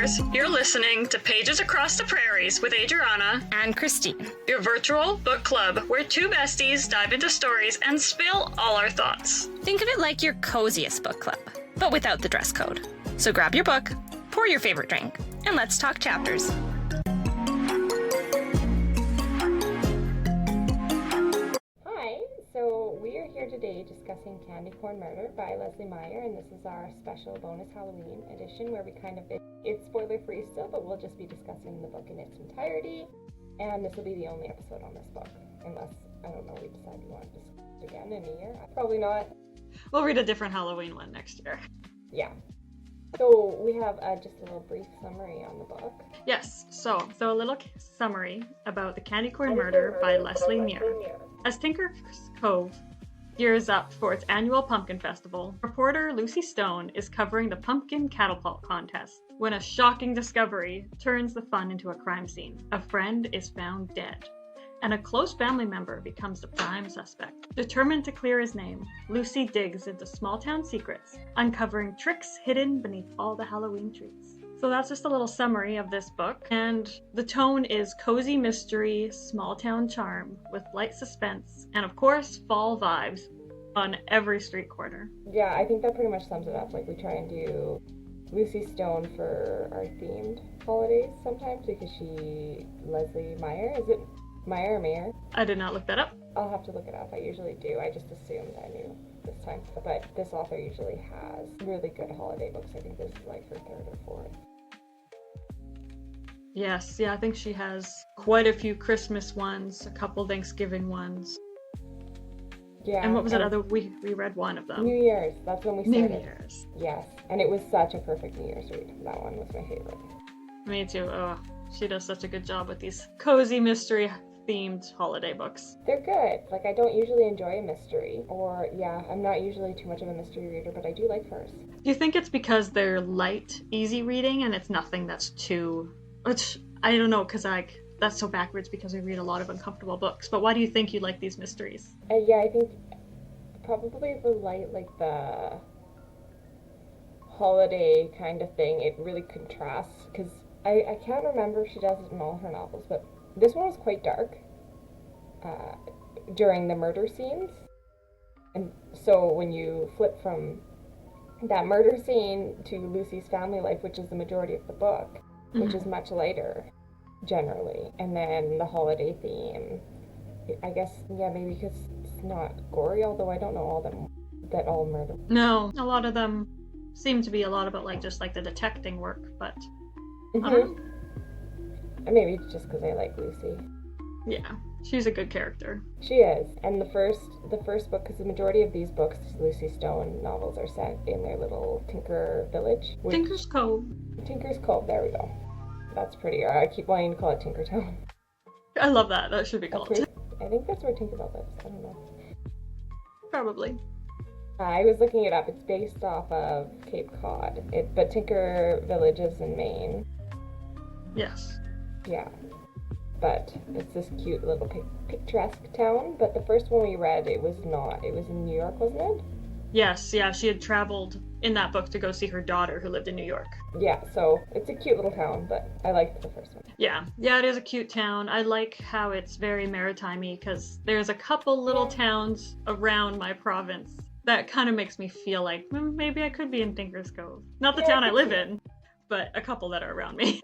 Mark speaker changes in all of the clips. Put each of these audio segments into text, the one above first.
Speaker 1: listeners. You're listening to Pages Across the Prairies with Adriana
Speaker 2: and Christine,
Speaker 1: your virtual book club where two besties dive into stories and spill all our thoughts.
Speaker 2: Think of it like your coziest book club, but without the dress code. So grab your book, pour your favorite drink, and let's talk chapters.
Speaker 3: Hi, so we are here today discussing Candy Corn Murder by Leslie Meier, and this is our special bonus Halloween edition where it's spoiler-free still, but we'll just be discussing the book in its entirety, and this will be the only episode on this book, unless, I don't know, we decide we want to discuss it again in a year. Probably not.
Speaker 1: We'll read a different Halloween one next year.
Speaker 3: Yeah. So we have just a little brief summary on the book.
Speaker 1: Yes, so a little summary about the Candy Corn Murder by Leslie Meier. As Tinker's Cove gears up for its annual pumpkin festival, reporter Lucy Stone is covering the pumpkin catapult contest when a shocking discovery turns the fun into a crime scene. A friend is found dead, and a close family member becomes the prime suspect. Determined to clear his name, Lucy digs into small-town secrets, uncovering tricks hidden beneath all the Halloween trees. So that's just a little summary of this book, and the tone is cozy mystery, small-town charm, with light suspense, and of course, fall vibes on every street corner.
Speaker 3: Yeah, I think that pretty much sums it up. Like, we try and do Lucy Stone for our themed holidays sometimes, because Leslie Meier, is it Meier or Meier?
Speaker 1: I did not look that up.
Speaker 3: I'll have to look it up. I usually do. I just assumed I knew this time. But this author usually has really good holiday books. I think this is like her third or fourth.
Speaker 1: Yes, yeah, I think she has quite a few Christmas ones, a couple Thanksgiving ones.
Speaker 3: Yeah.
Speaker 1: And what was that other? We read one of them.
Speaker 3: New Year's. That's when we started.
Speaker 1: New Year's.
Speaker 3: Yes. And it was such a perfect New Year's read. That one was my favorite.
Speaker 1: Me too. Oh, she does such a good job with these cozy mystery themed holiday books.
Speaker 3: They're good. Like, I don't usually enjoy a mystery, I'm not usually too much of a mystery reader, but I do like hers.
Speaker 1: Do you think it's because they're light, easy reading and it's nothing that's too, which I don't know, because that's so backwards because we read a lot of uncomfortable books, but why do you think you like these mysteries?
Speaker 3: I think probably the light, like the holiday kind of thing, it really contrasts, because I can't remember if she does it in all her novels, but this one was quite dark during the murder scenes. And so when you flip from that murder scene to Lucy's family life, which is the majority of the book, which is much lighter generally, and then the holiday theme, I guess, maybe because it's not gory, although I don't know all murder.
Speaker 1: No, a lot of them seem to be a lot about just the detecting work, but I don't know.
Speaker 3: Maybe it's just because I like Lucy.
Speaker 1: Yeah, she's a good character.
Speaker 3: She is. And the first book, because the majority of these books, Lucy Stone novels, are set in their little Tinker village.
Speaker 1: Tinker's Cove.
Speaker 3: Tinker's Cove, there we go. That's prettier. I keep wanting to call it Tinkertown.
Speaker 1: I love that. That should be called.
Speaker 3: I think that's where Tinkerbell lives. I don't know.
Speaker 1: Probably.
Speaker 3: I was looking it up. It's based off of Cape Cod. But Tinker Village is in Maine.
Speaker 1: Yes.
Speaker 3: Yeah, but it's this cute little picturesque town. But the first one we read, it was not. It was in New York, wasn't it?
Speaker 1: Yes, yeah, she had traveled in that book to go see her daughter who lived in New York.
Speaker 3: Yeah, so it's a cute little town, but I liked the first one.
Speaker 1: Yeah, it is a cute town. I like how it's very maritime-y because there's a couple little towns around my province that kind of makes me feel like maybe I could be in Tinker's Cove. Not the town I live in, but a couple that are around me.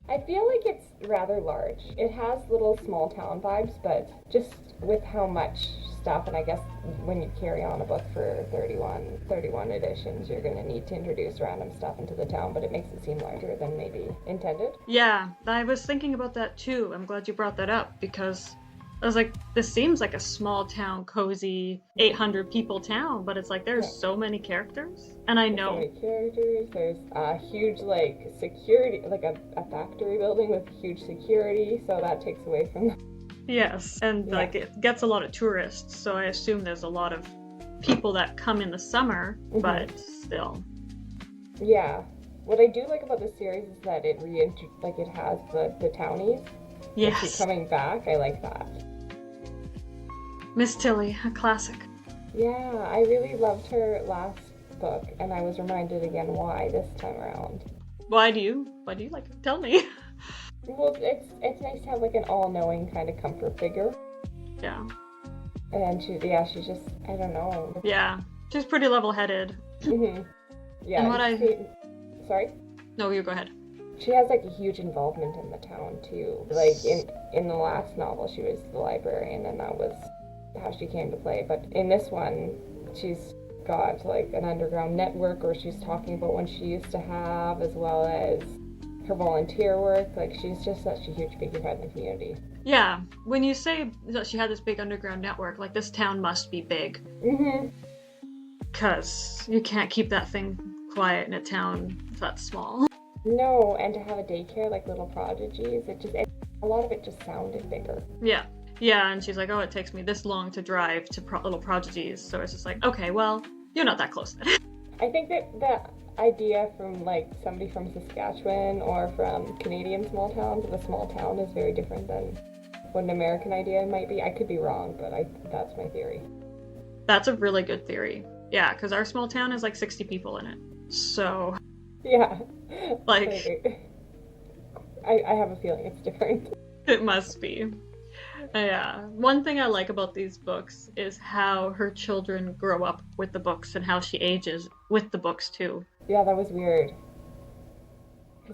Speaker 3: I feel like it's rather large. It has little small town vibes, but just with how much stuff, and I guess when you carry on a book for 31 editions, you're going to need to introduce random stuff into the town, but it makes it seem larger than maybe intended.
Speaker 1: Yeah, I was thinking about that too. I'm glad you brought that up because I was like, this seems like a small town, cozy, 800 people town, but it's like there's so many characters. And I know.
Speaker 3: So many characters. There's a huge, security, a factory building with huge security, so that takes away from the...
Speaker 1: Yes, and it gets a lot of tourists, so I assume there's a lot of people that come in the summer, but still.
Speaker 3: Yeah. What I do like about this series is that it has the townies.
Speaker 1: Yes.
Speaker 3: Keep coming back. I like that.
Speaker 1: Miss Tilly, a classic.
Speaker 3: Yeah, I really loved her last book, and I was reminded again why this time around.
Speaker 1: Why do you like it? Tell me.
Speaker 3: Well, it's nice to have like an all-knowing kind of comfort figure.
Speaker 1: Yeah.
Speaker 3: And she's just, I don't know.
Speaker 1: Yeah. She's pretty level-headed.
Speaker 3: Mm-hmm. Yeah.
Speaker 1: And what
Speaker 3: Sorry?
Speaker 1: No, you go ahead.
Speaker 3: She has like a huge involvement in the town too. Like in the last novel, she was the librarian, and that was how she came to play. But in this one, she's got like an underground network, or she's talking about one she used to have, as well as her volunteer work. Like, she's just such a huge figurehead in the community.
Speaker 1: Yeah, when you say that she had this big underground network, like, this town must be big.
Speaker 3: Mm-hmm.
Speaker 1: Because you can't keep that thing quiet in a town that's small.
Speaker 3: No, and to have a daycare like Little Prodigies, a lot of it just sounded bigger.
Speaker 1: Yeah. Yeah, and she's like, oh, it takes me this long to drive to Little Prodigies. So it's just like, okay, well, you're not that close then.
Speaker 3: I think that the idea from like somebody from Saskatchewan or from Canadian small towns of a small town is very different than what an American idea might be. I could be wrong, but that's my theory.
Speaker 1: That's a really good theory. Yeah, because our small town has like 60 people in it. So...
Speaker 3: Yeah.
Speaker 1: Like...
Speaker 3: I have a feeling it's different.
Speaker 1: It must be. Yeah. One thing I like about these books is how her children grow up with the books and how she ages with the books too.
Speaker 3: Yeah, that was weird.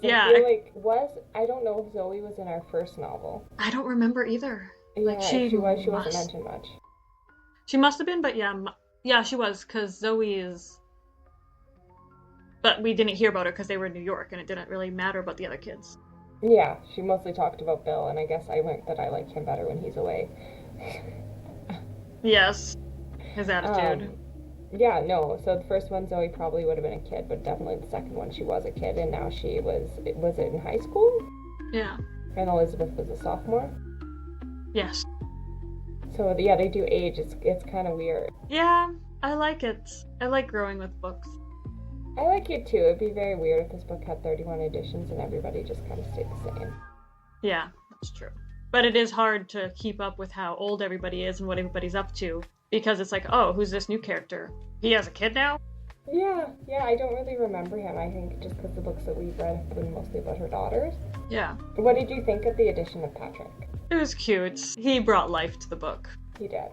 Speaker 1: Yeah.
Speaker 3: I don't know if Zoe was in our first novel.
Speaker 1: I don't remember either.
Speaker 3: Yeah,
Speaker 1: like
Speaker 3: she wasn't mentioned much.
Speaker 1: She must have been, but yeah, she was, because Zoe is... But we didn't hear about her because they were in New York, and it didn't really matter about the other kids.
Speaker 3: Yeah, she mostly talked about Bill, and I guess I learned that I like him better when he's away.
Speaker 1: Yes, his attitude.
Speaker 3: Yeah, no, so the first one, Zoe probably would have been a kid, but definitely the second one, she was a kid, and now she was it in high school?
Speaker 1: Yeah.
Speaker 3: And Elizabeth was a sophomore?
Speaker 1: Yes.
Speaker 3: So, yeah, they do age. It's kind of weird.
Speaker 1: Yeah, I like it. I like growing with books.
Speaker 3: I like it too. It'd be very weird if this book had 31 editions and everybody just kind of stayed the same.
Speaker 1: Yeah, that's true. But it is hard to keep up with how old everybody is and what everybody's up to, because it's like, oh, who's this new character? He has a kid now?
Speaker 3: Yeah, I don't really remember him. I think just because the books that we've read have been mostly about her daughters.
Speaker 1: Yeah.
Speaker 3: What did you think of the addition of Patrick?
Speaker 1: It was cute. He brought life to the book.
Speaker 3: He did.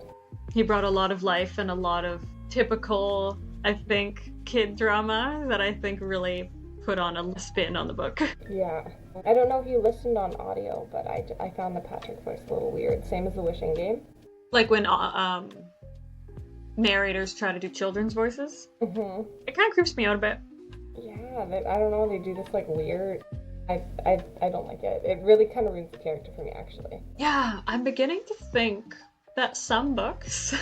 Speaker 1: He brought a lot of life and a lot of typical, I think, kid drama that I think really put on a spin on the book.
Speaker 3: Yeah. I don't know if you listened on audio, but I found the Patrick voice a little weird. Same as the Wishing Game.
Speaker 1: Like when narrators try to do children's voices.
Speaker 3: Mm-hmm.
Speaker 1: It kind of creeps me out a bit.
Speaker 3: Yeah, I don't know, they do this like weird... I don't like it. It really kind of ruins the character for me, actually.
Speaker 1: Yeah, I'm beginning to think that some books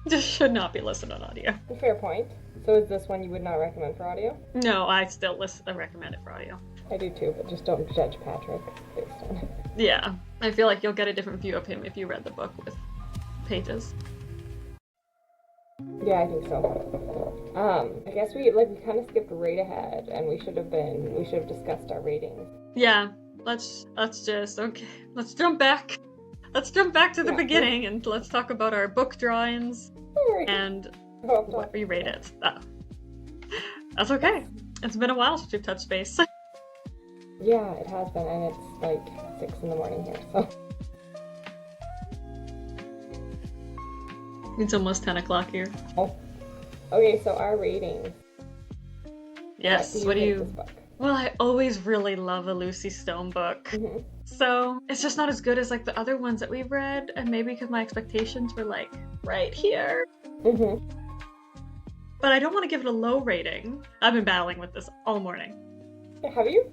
Speaker 1: just should not be listened on audio.
Speaker 3: Fair point. So is this one you would not recommend for audio?
Speaker 1: No, I still recommend it for audio.
Speaker 3: I do too, but just don't judge Patrick based on it.
Speaker 1: Yeah, I feel like you'll get a different view of him if you read the book with Pages.
Speaker 3: Yeah, I think so. I guess we kind of skipped right ahead, and we should have discussed our ratings.
Speaker 1: Yeah, let's jump back. Let's jump back to the beginning and let's talk about our book drawings and what we rate it. That's okay. It's been a while since we've touched base.
Speaker 3: Yeah, it has been, and it's like 6 in the morning here, so.
Speaker 1: It's almost 10 o'clock here.
Speaker 3: Oh. Okay, so our ratings.
Speaker 1: Yes, what do you... This book? Well, I always really love a Lucy Stone book.
Speaker 3: Mm-hmm.
Speaker 1: So, it's just not as good as like the other ones that we've read, and maybe because my expectations were like right here.
Speaker 3: Mm-hmm.
Speaker 1: But I don't want to give it a low rating. I've been battling with this all morning.
Speaker 3: Have you?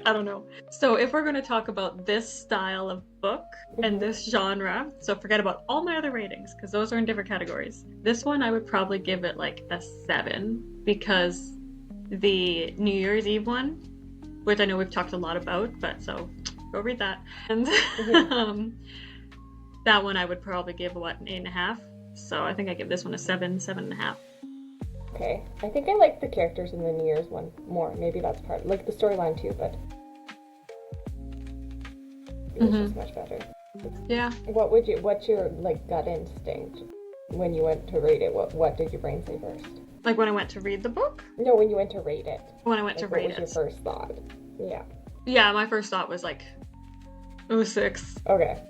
Speaker 1: I don't know. So if we're going to talk about this style of book and this genre, so forget about all my other ratings because those are in different categories. This one I would probably give it like a 7 because the New Year's Eve one, which I know we've talked a lot about, but so go read that. And that one I would probably give, what, an 8.5? So I think I give this one a 7.5.
Speaker 3: Okay. I think I like the characters in the New Year's one more. Maybe that's part, like the storyline too, but it's just much better.
Speaker 1: Yeah.
Speaker 3: What's your like gut instinct when you went to rate it? What did your brain say first?
Speaker 1: Like when I went to read the book?
Speaker 3: No, when you went to rate it.
Speaker 1: When I went to rate
Speaker 3: What was your first thought? Yeah.
Speaker 1: Yeah, my first thought was like, it was 6.
Speaker 3: Okay.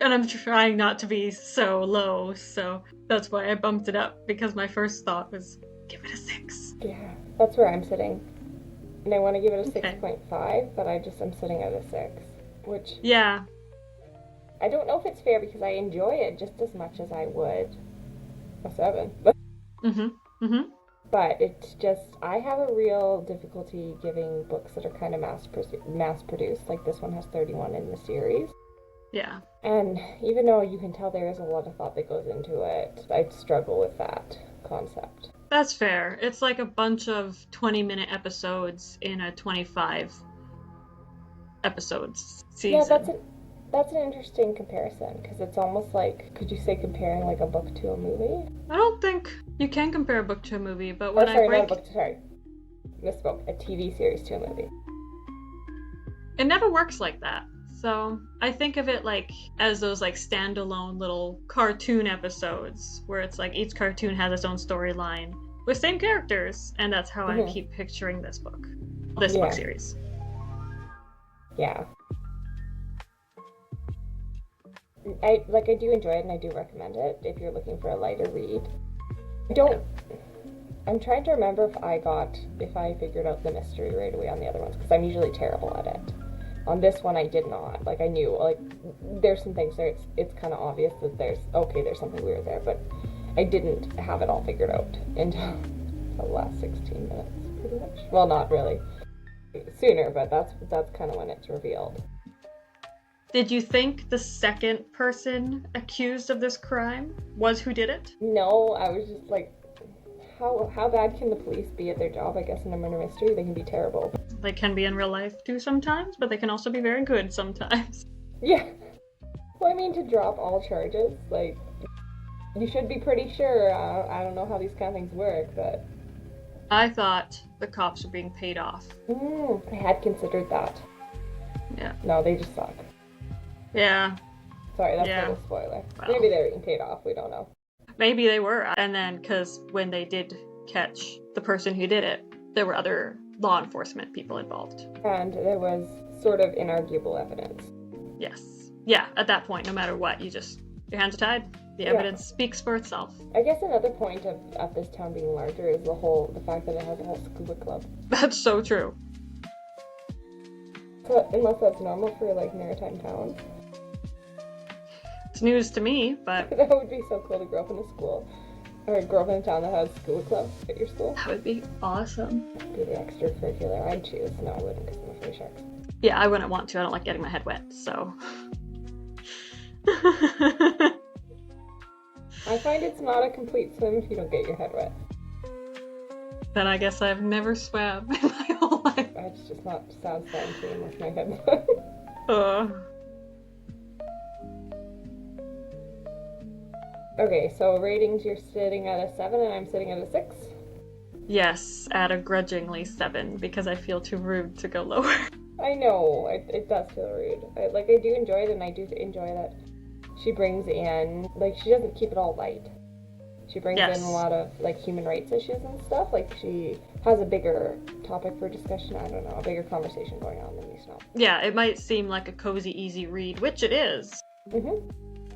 Speaker 1: And I'm trying not to be so low, so that's why I bumped it up, because my first thought was, give it a 6.
Speaker 3: Yeah, that's where I'm sitting. And I want to give it a
Speaker 1: Okay.
Speaker 3: 6.5, but I'm sitting at a 6. Which,
Speaker 1: Yeah.
Speaker 3: I don't know if it's fair because I enjoy it just as much as I would a 7. But it's just, I have a real difficulty giving books that are kind of mass produced. Like this one has 31 in the series.
Speaker 1: Yeah.
Speaker 3: And even though you can tell there is a lot of thought that goes into it, I struggle with that concept.
Speaker 1: That's fair. It's like a bunch of 20-minute episodes in a 25 episodes season.
Speaker 3: Yeah, that's an interesting comparison, because it's almost like, could you say comparing like a book to a movie?
Speaker 1: I don't think you can compare a book to a movie, but
Speaker 3: Not a book, sorry. Misspoke. A TV series to a movie.
Speaker 1: It never works like that. So I think of it like as those like standalone little cartoon episodes where it's like each cartoon has its own storyline with same characters, and that's how I keep picturing this book series.
Speaker 3: Yeah. I do enjoy it, and I do recommend it if you're looking for a lighter read. I'm trying to remember if I figured out the mystery right away on the other ones, because I'm usually terrible at it. On this one, I did not. Like, I knew, like, there's some things there, it's kind of obvious that there's something weird there, but I didn't have it all figured out until the last 16 minutes, pretty much. Well, not really. Sooner, but that's kind of when it's revealed.
Speaker 1: Did you think the second person accused of this crime was who did it?
Speaker 3: No, I was just like, how bad can the police be at their job? I guess in a murder mystery, they can be terrible.
Speaker 1: They can be in real life too sometimes, but they can also be very good sometimes.
Speaker 3: Yeah. Well, I mean, to drop all charges, like, you should be pretty sure. I don't know how these kind of things work, but...
Speaker 1: I thought the cops were being paid off.
Speaker 3: I had considered that.
Speaker 1: Yeah.
Speaker 3: No, they just suck.
Speaker 1: Yeah.
Speaker 3: Sorry, that's not a spoiler.
Speaker 1: Well.
Speaker 3: Maybe they were being paid off, we don't know.
Speaker 1: Maybe they were, and then, because when they did catch the person who did it, there were other law enforcement people involved.
Speaker 3: And there was sort of inarguable evidence.
Speaker 1: Yes. Yeah, at that point, no matter what, your hands are tied. The evidence speaks for itself.
Speaker 3: I guess another point of this town being larger is the fact that it has a whole scuba club.
Speaker 1: That's so true.
Speaker 3: So, unless that's normal for, like, maritime towns.
Speaker 1: It's news to me, but...
Speaker 3: That would be so cool to grow up in a school. Or grow up in a town that has scuba club at your school.
Speaker 1: That would be awesome.
Speaker 3: That'd be the extracurricular I'd choose. No, I wouldn't, because I'm afraid of sharks.
Speaker 1: Yeah, I wouldn't want to. I don't like getting my head wet, so...
Speaker 3: I find it's not a complete swim if you don't get your head wet.
Speaker 1: Then I guess I've never swam in my whole life.
Speaker 3: It's just not satisfying swimming with my head wet. Okay, so ratings, you're sitting at a 7 and I'm sitting at a 6?
Speaker 1: Yes, at a grudgingly 7, because I feel too rude to go lower.
Speaker 3: I know, it does feel rude. I do enjoy it, and I do enjoy that she brings in, like, she doesn't keep it all light. She brings in a lot of, like, human rights issues and stuff. Like, she has a bigger topic for discussion, I don't know, a bigger conversation going on than these novels.
Speaker 1: Yeah, it might seem like a cozy, easy read, which it is.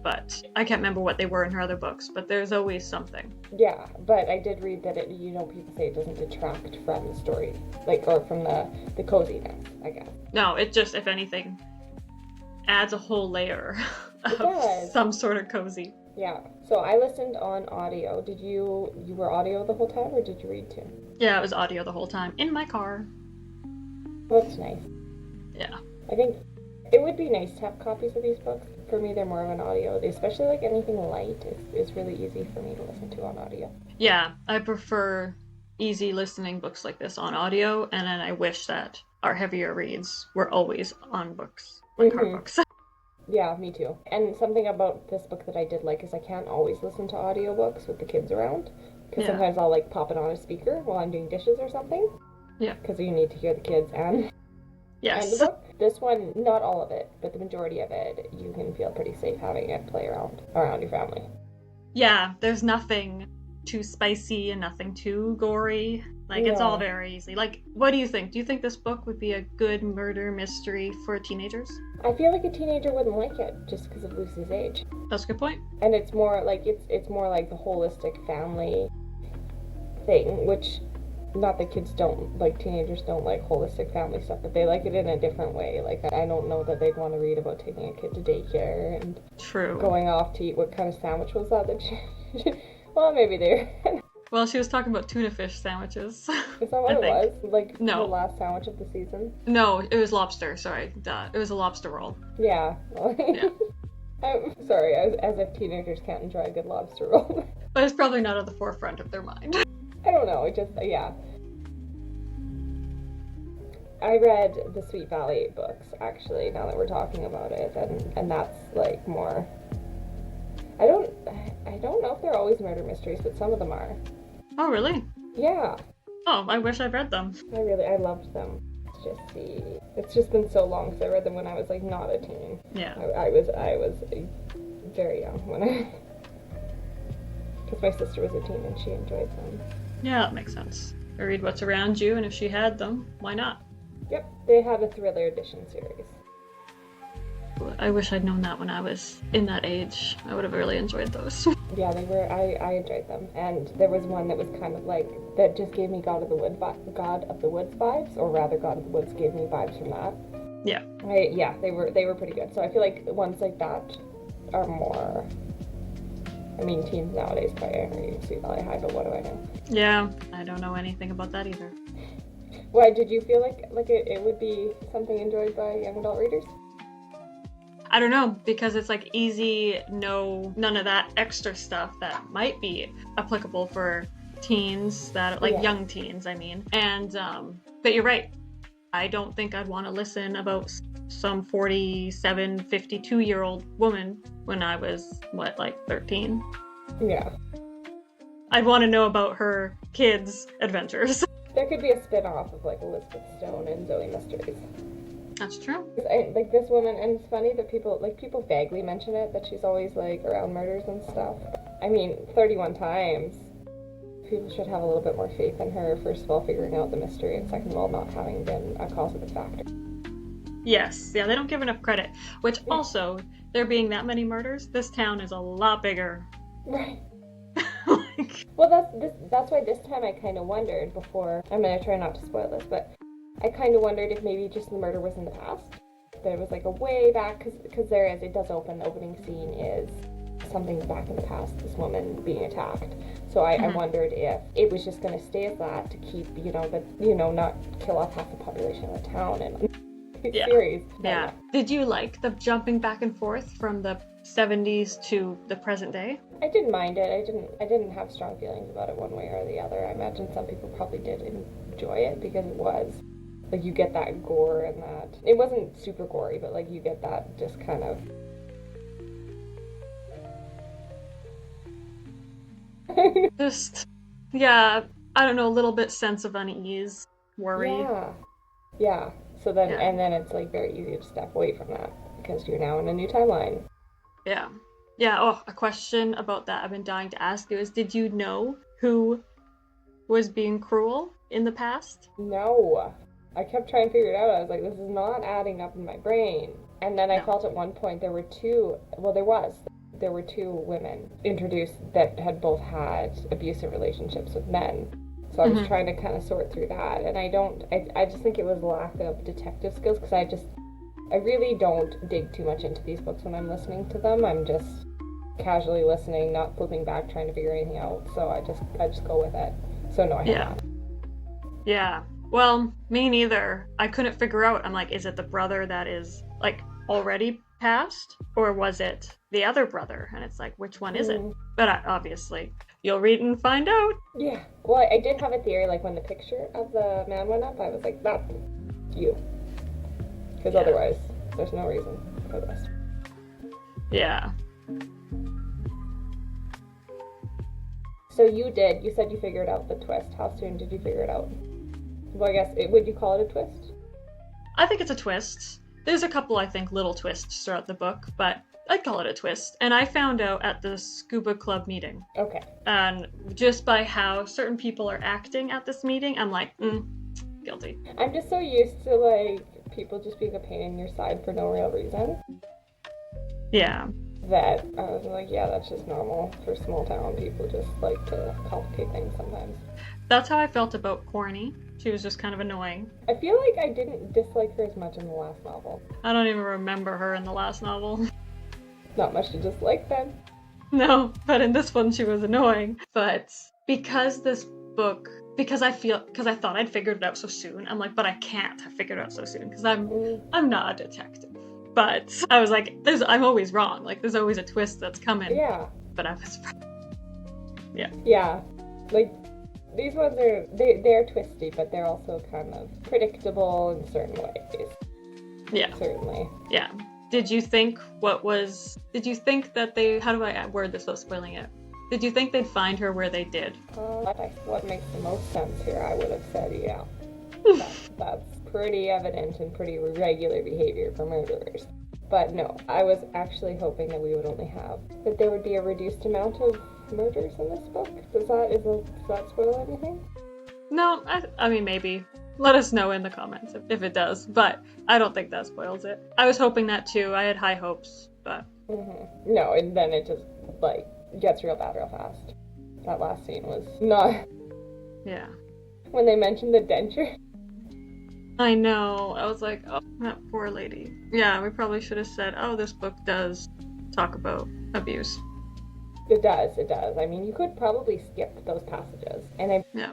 Speaker 1: But I can't remember what they were in her other books, but there's always something.
Speaker 3: Yeah, but I did read that people say it doesn't detract from the story, like, or from the coziness, I guess.
Speaker 1: No, it just, if anything, adds a whole layer of some sort of cozy.
Speaker 3: Yeah, so I listened on audio. Did you were audio the whole time, or did you read too?
Speaker 1: Yeah, it was audio the whole time, in my car.
Speaker 3: That's nice.
Speaker 1: Yeah.
Speaker 3: I think it would be nice to have copies of these books. For me, they're more of an audio. Especially, like, anything light is really easy for me to listen to on audio. Yeah,
Speaker 1: I prefer easy listening books like this on audio, and then I wish that our heavier reads were always on books, like hard books.
Speaker 3: Yeah, me too. And something about this book that I did like is I can't always listen to audiobooks with the kids around. Because sometimes I'll, like, pop it on a speaker while I'm doing dishes or something. Yeah. Because you need to hear the kids and the book. This one, not all of it, but the majority of it, you can feel pretty safe having it play around your family.
Speaker 1: Yeah, there's nothing too spicy and nothing too gory. Like, it's
Speaker 3: Yeah.
Speaker 1: all very easy. Like, what do you think? Do you think this book would be a good murder mystery for teenagers?
Speaker 3: I feel like a teenager wouldn't like it just because of Lucy's age.
Speaker 1: That's a good point.
Speaker 3: And it's more like it's more like the holistic family thing, which not that kids don't like, teenagers don't like holistic family stuff, but they like it in a different way. Like, I don't know that they'd want to read about taking a kid to daycare and
Speaker 1: True.
Speaker 3: going off to eat. What kind of sandwich was that she well, maybe they
Speaker 1: Well, she was talking about tuna fish sandwiches.
Speaker 3: is that what
Speaker 1: I
Speaker 3: it
Speaker 1: think.
Speaker 3: was? Like,
Speaker 1: No.
Speaker 3: the last sandwich of the season?
Speaker 1: No, it was lobster. Sorry, duh. It was a lobster roll.
Speaker 3: Yeah.
Speaker 1: Yeah.
Speaker 3: I'm sorry, as if teenagers can't enjoy a good lobster roll.
Speaker 1: But it's probably not at the forefront of their mind.
Speaker 3: I don't know, it just, yeah. I read the Sweet Valley books, actually, now that we're talking about it, and that's, like, more... I don't know if they're always murder mysteries, but some of them are.
Speaker 1: Oh, really?
Speaker 3: Yeah,
Speaker 1: Oh, I wish I'd read them.
Speaker 3: I loved them. It's just been so long since I read them when I was, like, not a teen.
Speaker 1: Yeah.
Speaker 3: I was very young when I... Because my sister was a teen and she enjoyed them.
Speaker 1: Yeah, that makes sense. Read what's around you, and if she had them, why not?
Speaker 3: Yep, they had a thriller edition series.
Speaker 1: I wish I'd known that when I was in that age. I would have really enjoyed those.
Speaker 3: Yeah, they were. I enjoyed them, and there was one that was kind of like that just gave me God of the Woods vibes, or rather, God of the Woods gave me vibes from that.
Speaker 1: Yeah.
Speaker 3: They were pretty good. So I feel like ones like that are more. I mean, teens nowadays probably aren't reading Sweet Valley High, but what do I know?
Speaker 1: Yeah, I don't know anything about that either.
Speaker 3: Why did you feel like it would be something enjoyed by young adult readers?
Speaker 1: I don't know, because it's like easy, none of that extra stuff that might be applicable for teens, that like young teens, I mean. And but you're right. I don't think I'd want to listen about some 47, 52-year-old woman when I was, like 13.
Speaker 3: Yeah.
Speaker 1: I'd want to know about her kids' adventures.
Speaker 3: There could be a spin-off of like Elizabeth Stone and Zoe Mysteries.
Speaker 1: That's true.
Speaker 3: Like this woman, and it's funny that people vaguely mention it, that she's always like around murders and stuff. I mean, 31 times. People should have a little bit more faith in her, first of all, figuring out the mystery, and second of all, not having been a causative factor.
Speaker 1: Yes, yeah, they don't give enough credit. Which also, there being that many murders, this town is a lot bigger.
Speaker 3: Right.
Speaker 1: Like,
Speaker 3: Well, that's why this time I kind of wondered before. I'm gonna try not to spoil this, but I kind of wondered if maybe just the murder was in the past. There was like a way back, because there is. It does open. The opening scene is something back in the past. This woman being attacked. So I wondered if it was just going to stay as that to keep, not kill off half the population of the town and series.
Speaker 1: Yeah. Did you like the jumping back and forth from the 70s to the present day?
Speaker 3: I didn't mind it. I didn't have strong feelings about it one way or the other. I imagine some people probably did enjoy it because it was like, you get that gore and that it wasn't super gory, but like you get that just kind of
Speaker 1: Just, yeah, I don't know, a little bit sense of unease, worry.
Speaker 3: Yeah. So then, and then it's like very easy to step away from that because you're now in a new timeline.
Speaker 1: Yeah. Oh, a question about that I've been dying to ask you is, did you know who was being cruel in the past?
Speaker 3: No. I kept trying to figure it out. I was like, this is not adding up in my brain. And then I felt at one point there were two women introduced that had both had abusive relationships with men. So I was trying to kind of sort through that. And I just think it was lack of detective skills, because I really don't dig too much into these books when I'm listening to them. I'm just casually listening, not flipping back, trying to figure anything out. So I just go with it. So no, I have not.
Speaker 1: Yeah. Well, me neither. I couldn't figure out. I'm like, is it the brother that is like already passed, or was it the other brother? And it's like, which one is it? But obviously, you'll read and find out.
Speaker 3: Yeah. Well, I did have a theory. Like when the picture of the man went up, I was like, that's you. Because otherwise, there's no reason for this.
Speaker 1: Yeah.
Speaker 3: So you said you figured out the twist. How soon did you figure it out? Well, I guess, would you call it a twist?
Speaker 1: I think it's a twist. There's a couple, I think, little twists throughout the book, but I'd call it a twist. And I found out at the scuba club meeting.
Speaker 3: Okay.
Speaker 1: And just by how certain people are acting at this meeting, I'm like, guilty.
Speaker 3: I'm just so used to, like, people just being a pain in your side for no real reason.
Speaker 1: Yeah.
Speaker 3: That I was like, yeah, that's just normal for small town. People just like to complicate things sometimes.
Speaker 1: That's how I felt about Corny. She was just kind of annoying.
Speaker 3: I feel like I didn't dislike her as much in the last novel.
Speaker 1: I don't even remember her in the last novel.
Speaker 3: Not much to dislike then.
Speaker 1: No, but in this one she was annoying. But because I thought I'd figured it out so soon, I'm like, but I can't have figured it out so soon because I'm not a detective. But I was like, I'm always wrong. Like, there's always a twist that's coming.
Speaker 3: Yeah.
Speaker 1: But I was right. Yeah.
Speaker 3: Yeah. Like, these ones they're twisty, but they're also kind of predictable in certain ways.
Speaker 1: Yeah.
Speaker 3: Certainly.
Speaker 1: Yeah. Did you think that they, how do I word this without spoiling it? Did you think they'd find her where they did?
Speaker 3: What makes the most sense here, I would have said, yeah. That's pretty evident and pretty regular behavior for murderers. But no, I was actually hoping that we would only have, that there would be a reduced amount of murders in this book. Does that spoil anything?
Speaker 1: No, I mean, maybe. Let us know in the comments if it does, but I don't think that spoils it. I was hoping that too. I had high hopes, but...
Speaker 3: Mm-hmm. No, and then it just, like, gets real bad real fast. That last scene was not...
Speaker 1: Yeah.
Speaker 3: When they mentioned the denture.
Speaker 1: I know. I was like, oh, that poor lady. Yeah, we probably should have said, oh, this book does talk about abuse.
Speaker 3: It does. I mean, you could probably skip those passages. And
Speaker 1: yeah.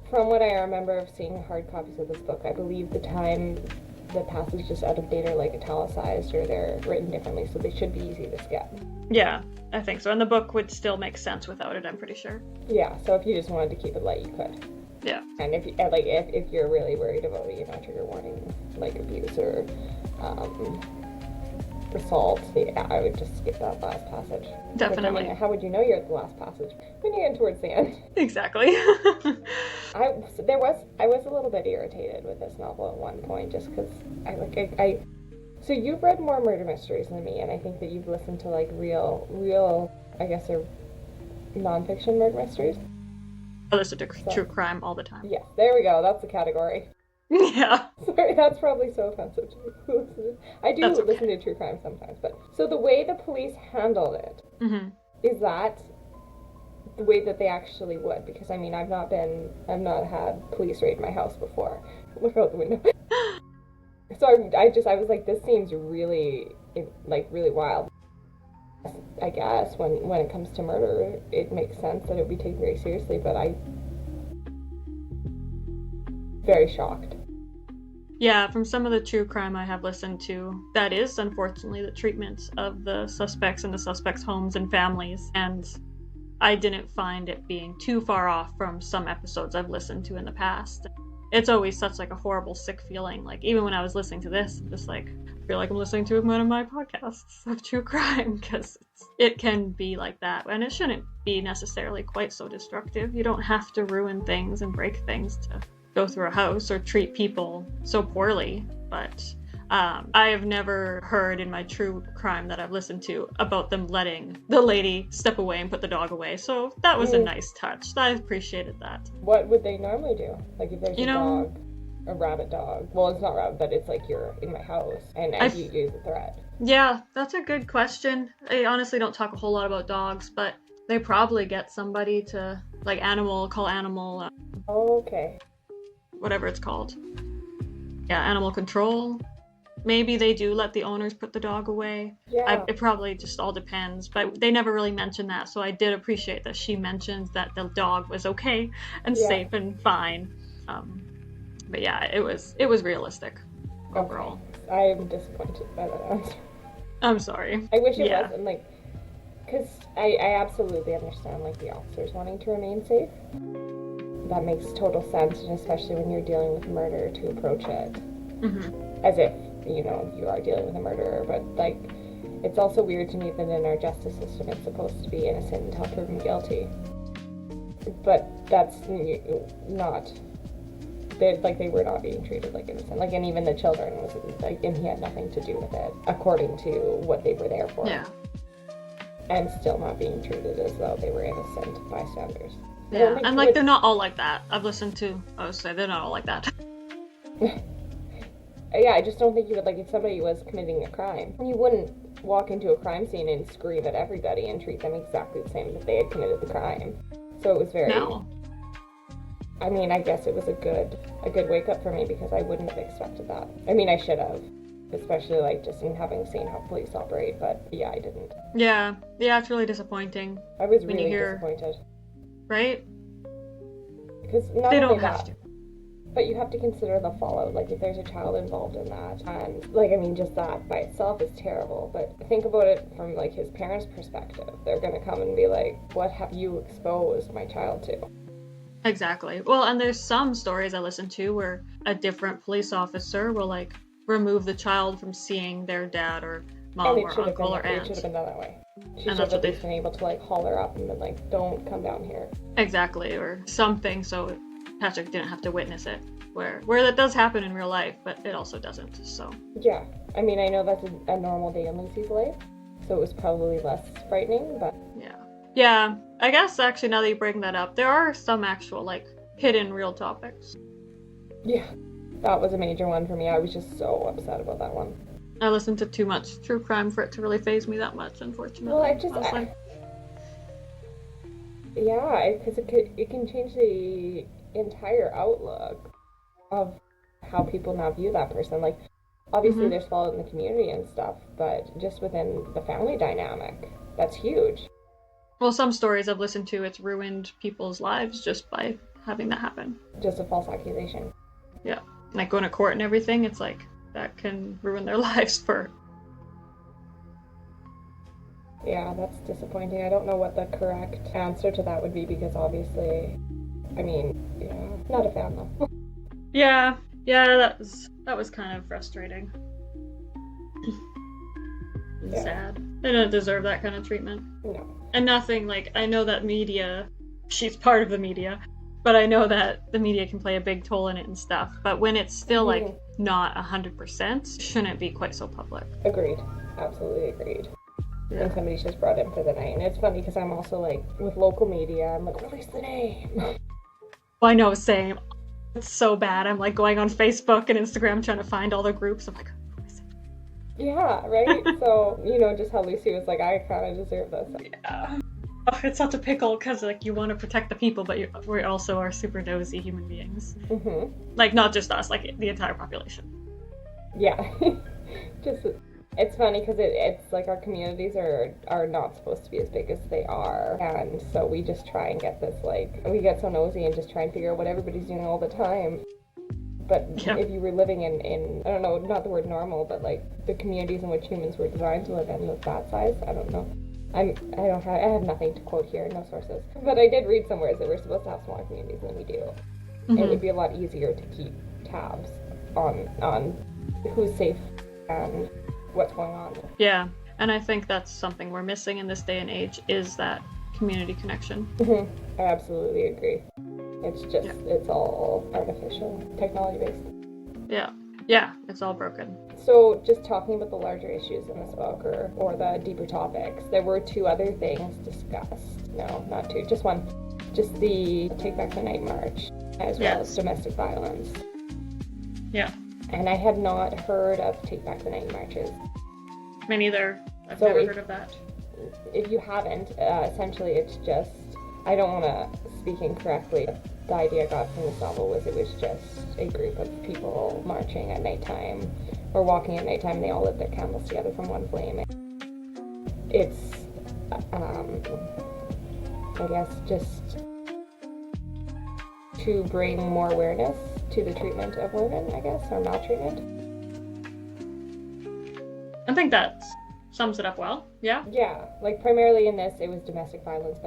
Speaker 3: From what I remember of seeing hard copies of this book, I believe the passages just out of date are like italicized or they're written differently, so they should be easy to skip.
Speaker 1: Yeah, I think so. And the book would still make sense without it, I'm pretty sure.
Speaker 3: Yeah, so if you just wanted to keep it light, you could.
Speaker 1: Yeah.
Speaker 3: And if you're really worried about, trigger warning, like abuse or assault, I would just skip that last passage.
Speaker 1: Definitely.
Speaker 3: I mean, how would you know you're at the last passage? When you're getting towards the end.
Speaker 1: Exactly.
Speaker 3: I was a little bit irritated with this novel at one point, just because so you've read more murder mysteries than me, and I think that you've listened to like real, I guess, or non-fiction murder mysteries.
Speaker 1: I listen to true crime all the time.
Speaker 3: Yes, there we go. That's the category.
Speaker 1: Yeah.
Speaker 3: Sorry, that's probably so offensive to me. I do listen to true crime sometimes, but so the way the police handled it, is that the way that they actually would? Because I mean, I've not had police raid my house before. Look out the window. So I was like, this seems really wild. I guess when it comes to murder, it makes sense that it would be taken very seriously, but very shocked.
Speaker 1: Yeah, from some of the true crime I have listened to, that is unfortunately the treatment of the suspects in the suspects' homes and families, and I didn't find it being too far off from some episodes I've listened to in the past. It's always such like a horrible, sick feeling. Like even when I was listening to this, I'm just like, I feel like I'm listening to one of my podcasts of true crime, because it can be like that, and it shouldn't be necessarily quite so destructive. You don't have to ruin things and break things to go through a house or treat people so poorly, but I have never heard in my true crime that I've listened to about them letting the lady step away and put the dog away, so that was a nice touch. I appreciated that.
Speaker 3: What would they normally do? Like if there's dog, a rabid dog, well, it's not rabid, but it's like you're in my house and you use a threat. Yeah,
Speaker 1: that's a good question. I honestly don't talk a whole lot about dogs, but they probably get somebody to call animal
Speaker 3: okay,
Speaker 1: whatever it's called. Yeah, animal control. Maybe they do let the owners put the dog away.
Speaker 3: Yeah.
Speaker 1: It probably just all depends, but they never really mentioned that, so I did appreciate that she mentioned that the dog was okay and safe and fine. But yeah, it was realistic overall.
Speaker 3: Okay. I am disappointed by that answer.
Speaker 1: I'm sorry.
Speaker 3: I wish it wasn't because I absolutely understand the officers wanting to remain safe. That makes total sense, and especially when you're dealing with murder, to approach it as if you are dealing with a murderer. But it's also weird to me that in our justice system it's supposed to be innocent until proven guilty. But that's not they were not being treated like innocent. Like, and even the children was like, and he had nothing to do with it, according to what they were there for.
Speaker 1: Yeah.
Speaker 3: And still not being treated as though they were innocent bystanders.
Speaker 1: Yeah, and like they're not all like that. I've listened to, I would say they're not all like that.
Speaker 3: Yeah, I just don't think you would, like, if somebody was committing a crime, you wouldn't walk into a crime scene and scream at everybody and treat them exactly the same as they had committed the crime. So it was very...
Speaker 1: No.
Speaker 3: I mean, I guess it was a good wake up for me, because I wouldn't have expected that. I mean, I should have, especially like just in having seen how police operate, but yeah, I didn't.
Speaker 1: Yeah, it's really disappointing.
Speaker 3: I was really disappointed.
Speaker 1: Right?
Speaker 3: Because not
Speaker 1: they
Speaker 3: only
Speaker 1: don't have
Speaker 3: that,
Speaker 1: to.
Speaker 3: but you have to consider the fallout. Like, if there's a child involved in that, and like, I mean, just that by itself is terrible. But think about it from like his parents' perspective. They're gonna come and be like, "What have you exposed my child to?"
Speaker 1: Exactly. Well, and there's some stories I listen to where a different police officer will like remove the child from seeing their dad or mom or uncle or aunt.
Speaker 3: It should have been done that way. She
Speaker 1: And
Speaker 3: should have at least been able to like haul her up and been like, "Don't come down here."
Speaker 1: Exactly, or something, so Patrick didn't have to witness it. Where that does happen in real life, but it also doesn't. So
Speaker 3: yeah, I mean, I know that's a normal day in Lucy's life, so it was probably less frightening, but
Speaker 1: yeah. I guess actually now that you bring that up, there are some actual like hidden real topics.
Speaker 3: Yeah, that was a major one for me. I was just so upset about that one.
Speaker 1: I listened to too much true crime for it to really faze me that much, unfortunately.
Speaker 3: Well, yeah, because it can change the entire outlook of how people now view that person. Like, obviously there's fallout in the community and stuff, but just within the family dynamic, that's huge.
Speaker 1: Well, some stories I've listened to, it's ruined people's lives just by having that happen.
Speaker 3: Just a false accusation.
Speaker 1: Yeah. Like going to court and everything, it's like, that can ruin their lives for...
Speaker 3: Yeah, that's disappointing. I don't know what the correct answer to that would be, because obviously, I mean, yeah, not a fan though.
Speaker 1: Yeah, that was kind of frustrating.
Speaker 3: Yeah.
Speaker 1: Sad. They don't deserve that kind of treatment.
Speaker 3: No.
Speaker 1: And nothing, like, I know that media, she's part of the media, but I know that the media can play a big toll in it and stuff, but when it's still, like, not 100%, shouldn't be quite so public.
Speaker 3: Agreed. Absolutely agreed.
Speaker 1: Yeah.
Speaker 3: And somebody's just brought in for the night. And it's funny, because I'm also, like, with local media, I'm like, release the name.
Speaker 1: Well, I know, same. It's so bad. I'm, like, going on Facebook and Instagram trying to find all the groups. I'm like, who is it?
Speaker 3: Yeah, right? So, you know, just how Lucy was like, I kind of deserve this.
Speaker 1: Yeah. Oh, it's such a pickle, because, like, you want to protect the people, but we also are super nosy human beings.
Speaker 3: Mm-hmm.
Speaker 1: Like, not just us, like, the entire population.
Speaker 3: Yeah. Just, it's funny, because it's like our communities are not supposed to be as big as they are, and so we just try and get this, like, we get so nosy and just try and figure out what everybody's doing all the time. But if you were living in, I don't know, not the word normal, but, like, the communities in which humans were designed to live in with that size, I don't know. I have nothing to quote here, no sources. But I did read somewhere that we're supposed to have smaller communities than we do. Mm-hmm. And it'd be a lot easier to keep tabs on who's safe and what's going on.
Speaker 1: Yeah, and I think that's something we're missing in this day and age, is that community connection.
Speaker 3: Mm-hmm. I absolutely agree. It's just, it's all artificial, technology-based.
Speaker 1: Yeah, it's all broken.
Speaker 3: So, just talking about the larger issues in this book, or the deeper topics, there were two other things discussed. No, not two, just one. Just the Take Back the Night March, as well as domestic violence. Yeah. And I had not heard of Take Back the Night Marches.
Speaker 1: Me neither. I've never heard of that.
Speaker 3: If you haven't, essentially it's just, I don't want to speak incorrectly. The idea I got from this novel was it was just a group of people marching at nighttime, or walking at nighttime, and they all lit their candles together from one flame. It's, I guess, just to bring more awareness to the treatment of women, I guess, or maltreatment.
Speaker 1: I think that sums it up well. Yeah.
Speaker 3: Yeah, like primarily in this, it was domestic violence,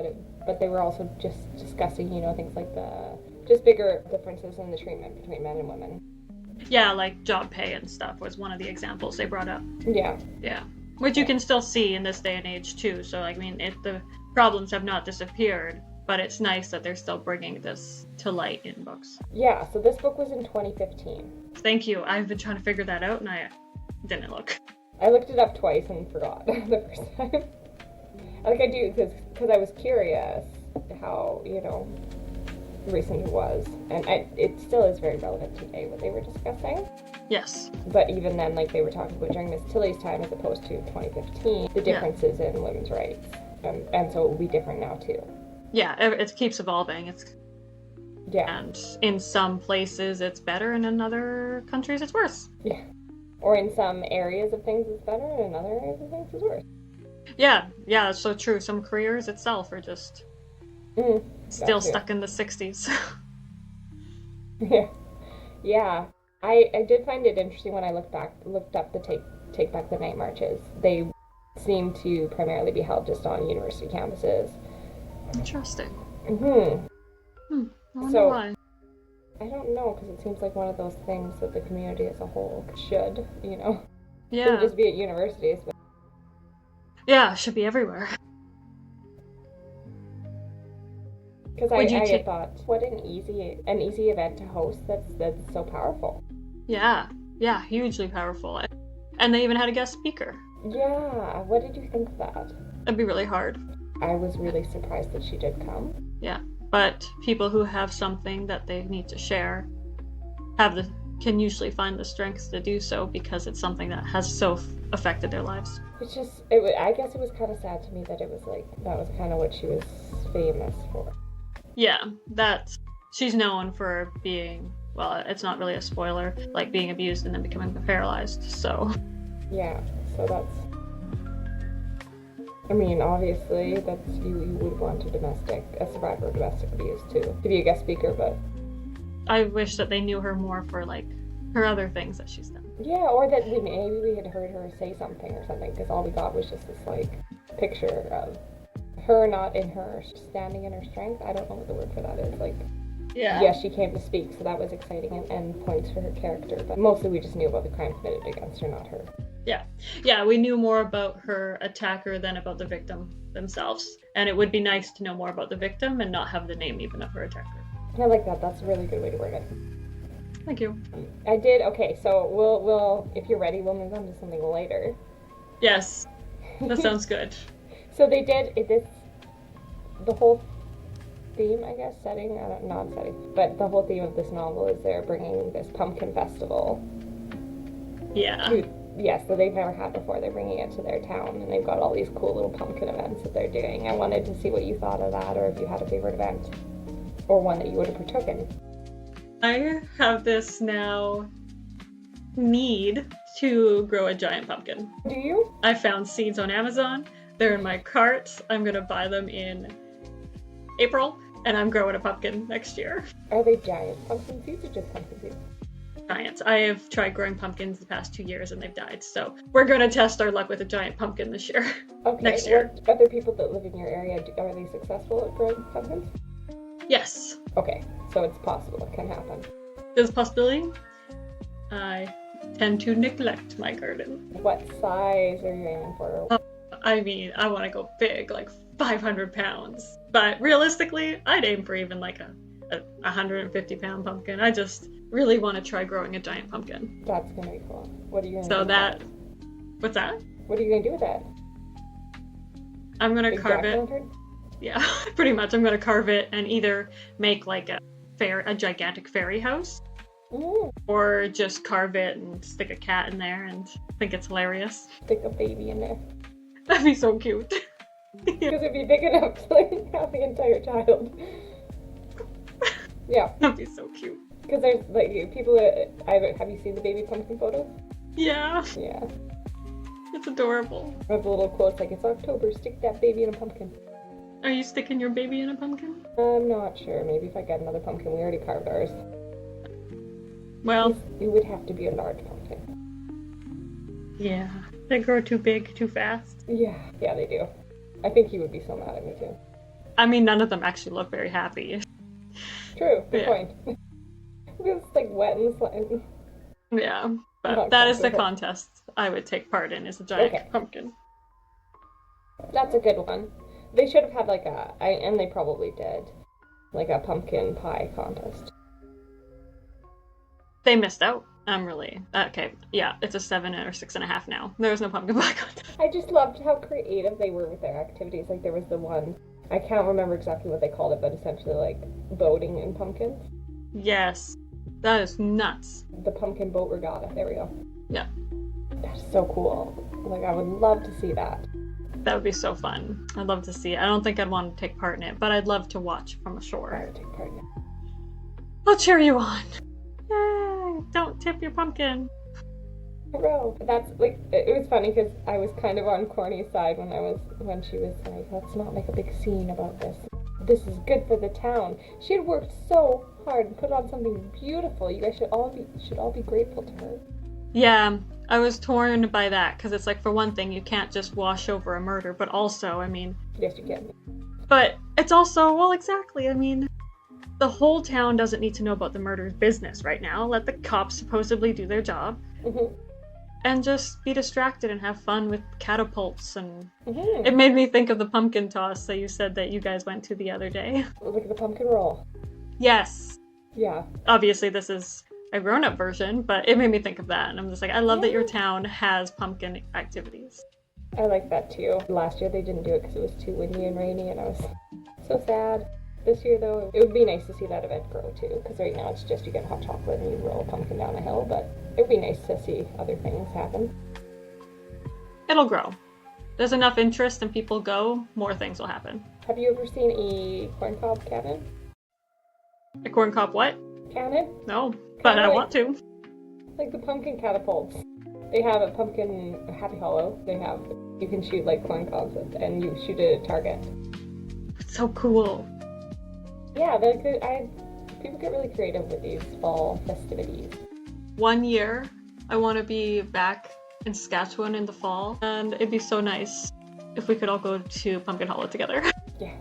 Speaker 3: but they were also just discussing, you know, things like just bigger differences in the treatment between men and women.
Speaker 1: Yeah, like job pay and stuff was one of the examples they brought up.
Speaker 3: Yeah.
Speaker 1: Yeah. Which you can still see in this day and age too. So, I mean, the problems have not disappeared, but it's nice that they're still bringing this to light in books.
Speaker 3: Yeah, so this book was in 2015.
Speaker 1: Thank you. I've been trying to figure that out and I didn't look.
Speaker 3: I looked it up twice and forgot the first time. Like I do, because I was curious how, recent it was. And it still is very relevant today, what they were discussing.
Speaker 1: Yes.
Speaker 3: But even then, like they were talking about during Miss Tilley's time as opposed to 2015, the differences in women's rights. And so it will be different now too.
Speaker 1: Yeah, it keeps evolving.
Speaker 3: Yeah.
Speaker 1: And in some places it's better, and in other countries it's worse.
Speaker 3: Yeah. Or in some areas of things it's better, and in other areas of things it's worse.
Speaker 1: Yeah, that's so true. Some careers itself are just still stuck in the 60s.
Speaker 3: Yeah. I did find it interesting when I looked up the Take Back the Night marches. They seem to primarily be held just on university campuses.
Speaker 1: Interesting.
Speaker 3: Mm-hmm.
Speaker 1: I wonder why.
Speaker 3: I don't know, because it seems like one of those things that the community as a whole should,
Speaker 1: Yeah.
Speaker 3: Shouldn't just be at universities, but...
Speaker 1: Yeah, it should be everywhere.
Speaker 3: Because I thought, what an easy event to host that's so powerful.
Speaker 1: Yeah, hugely powerful. And they even had a guest speaker.
Speaker 3: Yeah, what did you think of that?
Speaker 1: It'd be really hard.
Speaker 3: I was really surprised that she did come.
Speaker 1: Yeah, but people who have something that they need to share can usually find the strength to do so, because it's something that has so affected their lives.
Speaker 3: I guess it was kind of sad to me that it was like, that was kind of what she was famous for.
Speaker 1: Yeah, she's known for being, well, it's not really a spoiler, like being abused and then becoming paralyzed, so.
Speaker 3: Yeah, so that's, I mean, obviously, that's, you would want a survivor of domestic abuse to be a guest speaker, but.
Speaker 1: I wish that they knew her more for, like, her other things that she's done.
Speaker 3: Yeah, or that maybe we had heard her say something or something, because all we got was just this, like, picture of her not in her, standing in her strength. I don't know what the word for that is, like.
Speaker 1: Yeah.
Speaker 3: Yes, she came to speak, so that was exciting and points for her character, but mostly we just knew about the crime committed against her, not her.
Speaker 1: Yeah, we knew more about her attacker than about the victim themselves. And it would be nice to know more about the victim and not have the name even of her attacker.
Speaker 3: I like that. That's a really good way to word it.
Speaker 1: Thank you.
Speaker 3: Okay, so we'll if you're ready, we'll move on to something later.
Speaker 1: Yes, that sounds good.
Speaker 3: So they did the whole theme, I guess, not setting, but the whole theme of this novel is they're bringing this pumpkin festival.
Speaker 1: Yeah.
Speaker 3: Yes, that they've never had before. They're bringing it to their town, and they've got all these cool little pumpkin events that they're doing. I wanted to see what you thought of that, or if you had a favorite event, or one that you would have partook in.
Speaker 1: I have this now need to grow a giant pumpkin.
Speaker 3: Do you?
Speaker 1: I found seeds on Amazon. They're in my cart. I'm gonna buy them in April, and I'm growing a pumpkin next year.
Speaker 3: Are they giant pumpkin seeds or just pumpkin seeds?
Speaker 1: Giants. I have tried growing pumpkins the past 2 years and they've died, so we're gonna test our luck with a giant pumpkin this year.
Speaker 3: Okay.
Speaker 1: Next year.
Speaker 3: What other people that live in your area, are they successful at growing pumpkins?
Speaker 1: Yes.
Speaker 3: Okay, so it's possible. It can happen.
Speaker 1: There's a possibility. I tend to neglect my garden.
Speaker 3: What size are you aiming for?
Speaker 1: I mean, I want to go big, like 500 pounds. But realistically, I'd aim for even like a 150-pound pumpkin. I just really want to try growing a giant pumpkin.
Speaker 3: That's gonna be cool. What are you gonna do with
Speaker 1: that? What's that?
Speaker 3: What are you gonna do with that?
Speaker 1: I'm gonna carve it.
Speaker 3: Lantern?
Speaker 1: Yeah, pretty much. I'm gonna carve it and either make like a gigantic fairy house, or just carve it and stick a cat in there and think it's hilarious.
Speaker 3: Stick a baby in there.
Speaker 1: That'd be so cute.
Speaker 3: Because it'd be big enough to like have the entire child. Yeah.
Speaker 1: That'd be so cute.
Speaker 3: Because there's like people that have you seen the baby pumpkin photos?
Speaker 1: Yeah.
Speaker 3: Yeah.
Speaker 1: It's adorable.
Speaker 3: I have a little quote like, it's October, stick that baby in a pumpkin.
Speaker 1: Are you sticking your baby in a pumpkin?
Speaker 3: I'm not sure. Maybe if I get another pumpkin. We already carved ours.
Speaker 1: Well,
Speaker 3: it would have to be a large pumpkin.
Speaker 1: Yeah. They grow too big too fast.
Speaker 3: Yeah, they do. I think he would be so mad at me too.
Speaker 1: I mean, none of them actually look very happy.
Speaker 3: True, good point. It's like wet and slimy.
Speaker 1: Yeah, but that is the contest I would take part in, is a giant pumpkin.
Speaker 3: That's a good one. They should have had like and they probably did, like a pumpkin pie contest.
Speaker 1: They missed out. I'm really okay. Yeah, it's a 7 or 6.5 now. There was no pumpkin pie contest.
Speaker 3: I just loved how creative they were with their activities. Like there was the one, I can't remember exactly what they called it, but essentially like boating in pumpkins.
Speaker 1: Yes, that is nuts.
Speaker 3: The pumpkin boat regatta. There we go.
Speaker 1: Yeah,
Speaker 3: That's so cool. Like I would love to see that.
Speaker 1: that would be so fun. I'd love to see it. I don't think I'd want to take part in it, but I'd love to watch from
Speaker 3: I
Speaker 1: ashore.
Speaker 3: would take part in it.
Speaker 1: I'll cheer you on. Yay! Don't tip your pumpkin.
Speaker 3: Bro, that's like it was funny because I was kind of on Corny's side when she was like, let's not make a big scene about this. This is good for the town. She had worked so hard and put on something beautiful. You guys should all be grateful to her.
Speaker 1: Yeah, I was torn by that because it's like, for one thing, you can't just wash over a murder, but also, I mean,
Speaker 3: Yes, you can.
Speaker 1: but it's also, well, exactly. I mean, the whole town doesn't need to know about the murder's business right now. Let the cops supposedly do their job.
Speaker 3: Mm-hmm.
Speaker 1: And just be distracted and have fun with catapults. And
Speaker 3: Mm-hmm.
Speaker 1: it made me think of the pumpkin toss that you said that you guys went to the other day.
Speaker 3: Look at the pumpkin roll.
Speaker 1: Yes.
Speaker 3: Yeah.
Speaker 1: Obviously, this is a grown-up version, but it made me think of that. And I'm just like, I love that your town has pumpkin activities.
Speaker 3: I like that too. Last year they didn't do it because it was too windy and rainy, and I was so sad. This year though, it would be nice to see that event grow too, because right now it's just you get hot chocolate and you roll a pumpkin down a hill, but it would be nice to see other things happen.
Speaker 1: It'll grow. There's enough interest and people go, more things will happen.
Speaker 3: Have you ever seen a corncob cannon?
Speaker 1: A corn cob what?
Speaker 3: Cannon?
Speaker 1: No, but I want to.
Speaker 3: Like the pumpkin catapults. They have a pumpkin Happy Hollow. You can shoot like corn cobs and you shoot it at a target.
Speaker 1: It's so cool.
Speaker 3: Yeah, people get really creative with these fall festivities.
Speaker 1: One year, I want to be back in Saskatchewan in the fall, and it'd be so nice if we could all go to Pumpkin Hollow together.
Speaker 3: Yes.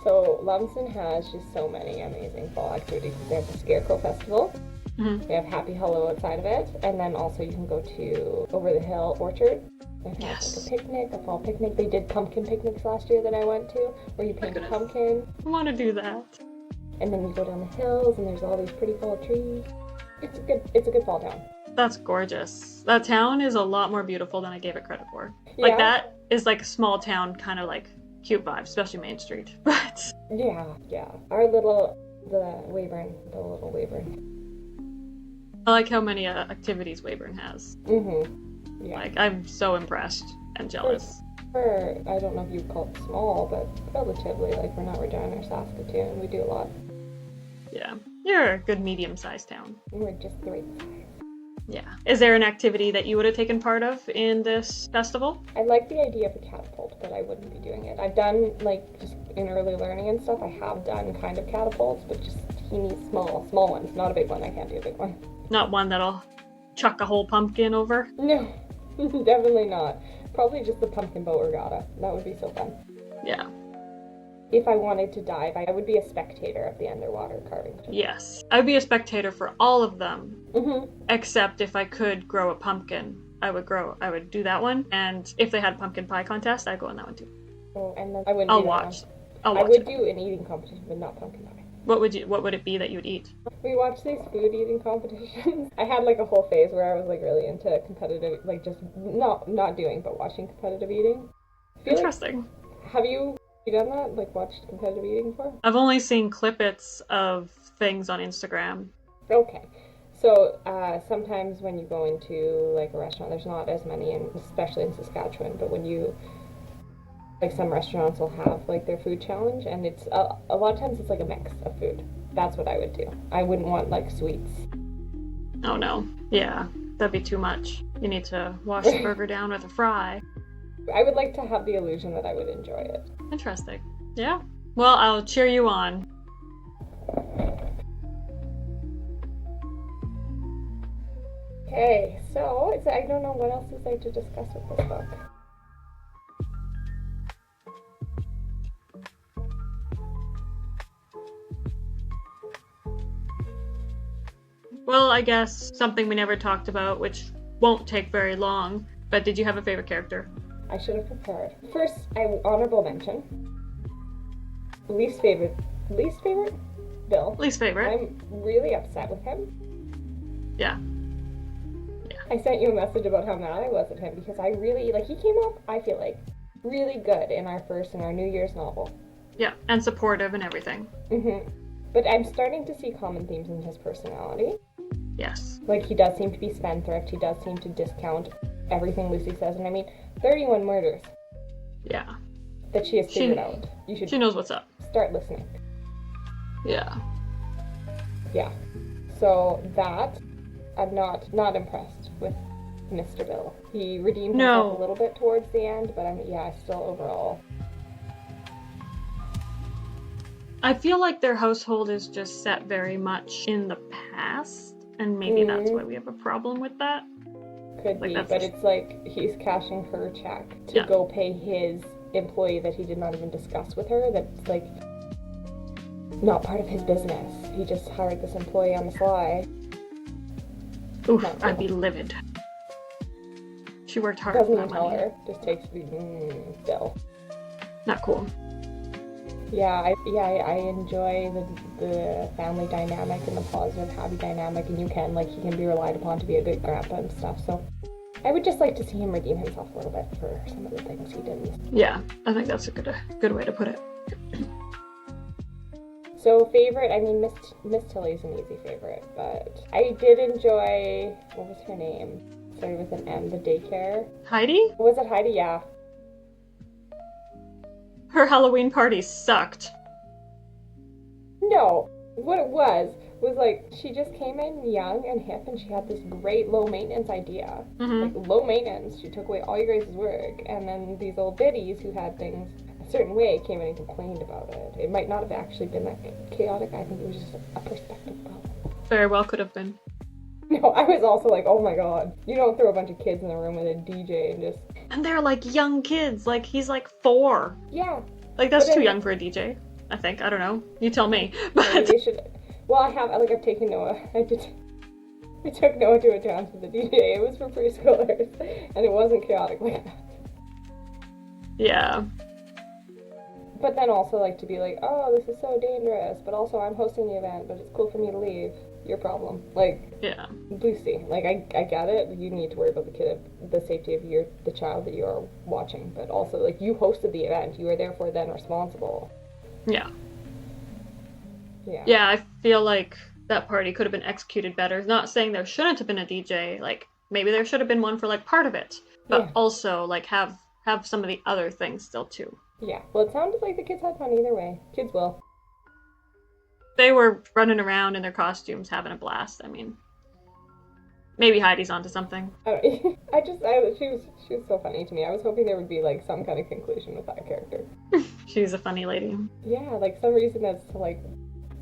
Speaker 3: So Lumsden has just so many amazing fall activities. They have the Scarecrow Festival.
Speaker 1: Mm-hmm.
Speaker 3: They have Happy Hollow outside of it, and then also you can go to Over the Hill Orchard. They have
Speaker 1: Yes.
Speaker 3: like a picnic, a fall picnic. They did pumpkin picnics last year that I went to, where you paint a
Speaker 1: goodness.
Speaker 3: pumpkin,
Speaker 1: I want to do that.
Speaker 3: and then you go down the hills, and there's all these pretty fall trees. It's a good fall town.
Speaker 1: That's gorgeous. That town is a lot more beautiful than I gave it credit for. Like,
Speaker 3: Yeah.
Speaker 1: that is like a small town, kind of like cute vibe, especially Main Street. But
Speaker 3: Yeah. The little Weyburn.
Speaker 1: I like how many activities Weyburn has.
Speaker 3: Mm-hmm. Yeah.
Speaker 1: Like, I'm so impressed and jealous.
Speaker 3: I don't know if you'd call it small, but relatively, like we're not Regina or Saskatoon. We do a lot.
Speaker 1: Yeah. You're a good medium-sized town.
Speaker 3: We're just the right size.
Speaker 1: Yeah. Is there an activity that you would have taken part of in this festival?
Speaker 3: I like the idea of a catapult, but I wouldn't be doing it. I've done, like, just in early learning and stuff, I have done kind of catapults, but just teeny small ones, not a big one. I can't do a big one.
Speaker 1: Not one that'll chuck a whole pumpkin over?
Speaker 3: No, definitely not. Probably just the pumpkin boat regatta. That would be so fun.
Speaker 1: Yeah.
Speaker 3: If I wanted to dive, I would be a spectator of the underwater carving.
Speaker 1: Yes. I would be a spectator for all of them,
Speaker 3: Mm-hmm.
Speaker 1: except if I could grow a pumpkin, I would do that one. And if they had a pumpkin pie contest, I'd go in that one too.
Speaker 3: Oh, and then I wouldn't
Speaker 1: I'll
Speaker 3: do that
Speaker 1: watch.
Speaker 3: one.
Speaker 1: I'll
Speaker 3: I
Speaker 1: watch
Speaker 3: would
Speaker 1: it.
Speaker 3: do an eating competition, but not pumpkin pie.
Speaker 1: What would it be that you'd eat?
Speaker 3: We watched these food eating competitions. I had like a whole phase where I was like really into competitive, like just not doing, but watching competitive eating.
Speaker 1: Interesting.
Speaker 3: Have you done that? Like watched competitive eating before?
Speaker 1: I've only seen clippets of things on Instagram.
Speaker 3: Okay. So sometimes when you go into like a restaurant, there's not as many, especially in Saskatchewan, but when you like some restaurants will have like their food challenge, and it's a lot of times it's like a mix of food. That's what I would do. I wouldn't want like sweets.
Speaker 1: Oh no. Yeah, that'd be too much. You need to wash the burger down with a fry.
Speaker 3: I would like to have the illusion that I would enjoy it.
Speaker 1: Interesting. Yeah. Well, I'll cheer you on.
Speaker 3: Okay, so I don't know what else is there to discuss with this book.
Speaker 1: Well, I guess something we never talked about, which won't take very long, but did you have a favorite character?
Speaker 3: I should have prepared. First, honorable mention. Least favorite? Bill.
Speaker 1: Least favorite.
Speaker 3: I'm really upset with him.
Speaker 1: Yeah.
Speaker 3: I sent you a message about how mad I was at him because I really, he came off, I feel like, really good in our New Year's novel.
Speaker 1: Yeah, and supportive and everything.
Speaker 3: Mm-hmm. But I'm starting to see common themes in his personality.
Speaker 1: Yes.
Speaker 3: Like, he does seem to be spendthrift, he does seem to discount everything Lucy says, and I mean, 31 murders.
Speaker 1: Yeah.
Speaker 3: That she has figured out.
Speaker 1: She knows what's up.
Speaker 3: Start listening.
Speaker 1: Yeah.
Speaker 3: Yeah. So that, I'm not impressed with Mr. Bill. He redeemed himself a little bit towards the end, but still overall.
Speaker 1: I feel like their household is just set very much in the past, and maybe that's why we have a problem with that.
Speaker 3: Could be, but it's like he's cashing her check to go pay his employee that he did not even discuss with her, that's like not part of his business. He just hired this employee on the sly.
Speaker 1: Oof, I'd be livid. She worked hard
Speaker 3: Doesn't
Speaker 1: for that
Speaker 3: even tell
Speaker 1: money.
Speaker 3: her, just takes the bill.
Speaker 1: Not cool.
Speaker 3: Yeah, I enjoy the family dynamic and the positive, happy dynamic, and he can be relied upon to be a good grandpa and stuff, so I would just like to see him redeem himself a little bit for some of the things he did.
Speaker 1: Yeah, I think that's a good way to put it.
Speaker 3: So favorite, I mean, Miss Tilly's an easy favorite, but I did enjoy, what was her name? Started with an M, the daycare.
Speaker 1: Heidi?
Speaker 3: Was it Heidi? Yeah.
Speaker 1: Her Halloween party sucked.
Speaker 3: No, what it was like she just came in young and hip and she had this great low maintenance idea.
Speaker 1: Mm-hmm.
Speaker 3: Like low maintenance, she took away all your guys' work, and then these old biddies who had things a certain way came in and complained about it. It might not have actually been that chaotic. I think it was just a perspective problem.
Speaker 1: Very well could have been.
Speaker 3: No, I was also like, oh my god, you don't throw a bunch of kids in a room with a DJ and just...
Speaker 1: And they're like young kids, like he's like 4.
Speaker 3: Yeah.
Speaker 1: Like that's too young for a DJ, I think. I don't know. You tell me. But
Speaker 3: they should... Well, I've taken Noah. I took Noah to a dance with the DJ. It was for preschoolers, and it wasn't chaotic like that.
Speaker 1: Yeah.
Speaker 3: But then also to be like, oh, this is so dangerous, but also I'm hosting the event, but it's cool for me to leave. Your problem.
Speaker 1: Yeah.
Speaker 3: Lucy, I get it. You need to worry about the safety of the child that you are watching, but also you hosted the event. You are therefore then responsible.
Speaker 1: Yeah.
Speaker 3: Yeah.
Speaker 1: Yeah, I feel like that party could have been executed better. Not saying there shouldn't have been a DJ. Maybe there should have been one for part of it, but also have some of the other things still too.
Speaker 3: Yeah. Well, it sounded like the kids had fun either way. Kids will.
Speaker 1: They were running around in their costumes, having a blast. I mean, maybe Heidi's onto something.
Speaker 3: She was so funny to me. I was hoping there would be some kind of conclusion with that character.
Speaker 1: She's a funny lady.
Speaker 3: Yeah, some reason as to